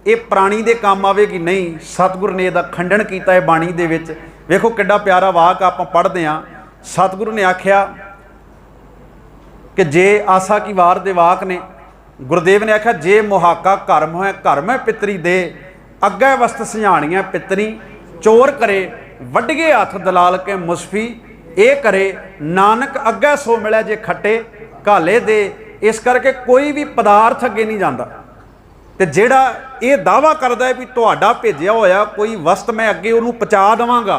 ये प्राणी दे काम आवेगी नहीं। सतगुरु ने इहदा खंडन कीता है बाणी दे विच। वेखो किड्डा प्यारा वाक आपां पढ़दे आ। सतगुरु ने आख्या कि जे आसा की वार दे वाक ने, गुरुदेव ने आख्या जे मुहाका कर्म है कर्म है पितरी दे, अग्गे वस्त सियाणियां पितरी चोर करे, वड्डिए हथ दलाल के मुसफी ये करे, नानक अग्गे सो मिले जे खट्टे घाले दे। इस करके कोई भी पदार्थ अगे नहीं जाता। तो जिहड़ा ये दावा करता है भी तुहाडा भेजिया होया कोई वस्त मैं अगे उन्होंने पहुँचा देवांगा,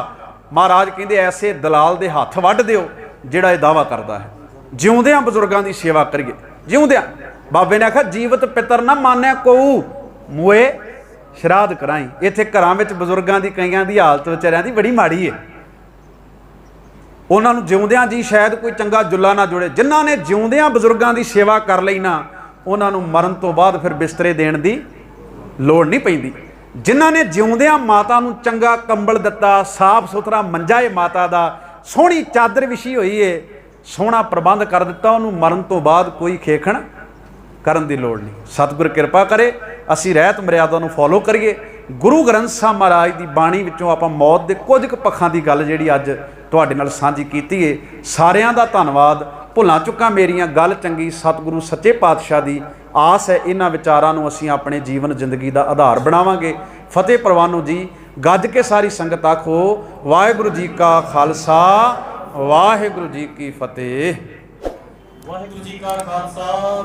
महाराज कहते ऐसे दलाल दे हथ वड्ड दिओ जिहड़ा ये दावा करता है। जिउंदियां बजुर्गों की सेवा करिए, जिउंदियां। बाबे ने आखिया जीवत पितर ना माने कोऊ, मूए श्राद्ध कराई। इत्थे घरां विच बजुर्गों की कईयां की हालत विचारियां की बड़ी माड़ी है। उन्होंने जिउंदियां जी शायद कोई चंगा जुल्ला ना जुड़े। जिन्हां ने जिउंदियां बजुर्गों की सेवा कर लई ना, उन्होंने मरण तो बाद फिर बिस्तरे देण दी लोड़ नहीं पैंदी। जिन्हां ने जिउंदियां माता नूं चंगा कंबल दिता, साफ सुथरा मंजा है माता दा, सोहनी चादर विछी हुई है, सोहना प्रबंध कर दिता, उन्होंने मरण तो बाद कोई खेखण करन दी लोड़ नहीं। सतगुर किरपा करे असीं रहत मर्यादा नूं फॉलो करिए। गुरु ग्रंथ साहब महाराज की बाणी विचों आपां मौत के कुछ क पक्षां की गल जिहड़ी अज तुहाडे नाल साझी कीती है। सारिआं दा धन्नवाद। भुलां चुकां मेरियां गल चंगी सतगुरु सच्चे पातशाह दी ਆਸ ਹੈ ਇਹਨਾਂ ਵਿਚਾਰਾਂ ਨੂੰ ਅਸੀਂ ਆਪਣੇ ਜੀਵਨ ਜ਼ਿੰਦਗੀ ਦਾ ਆਧਾਰ ਬਣਾਵਾਂਗੇ। ਫਤਿਹ ਪ੍ਰਵਾਨੋ ਜੀ। ਗੱਜ ਕੇ ਸਾਰੀ ਸੰਗਤ ਆਖੋ ਵਾਹਿਗੁਰੂ ਜੀ ਕਾ ਖਾਲਸਾ ਵਾਹਿਗੁਰੂ ਜੀ ਕੀ ਫਤਿਹ। ਵਾਹਿਗੁਰੂ ਜੀ ਕਾ ਖਾਲਸਾ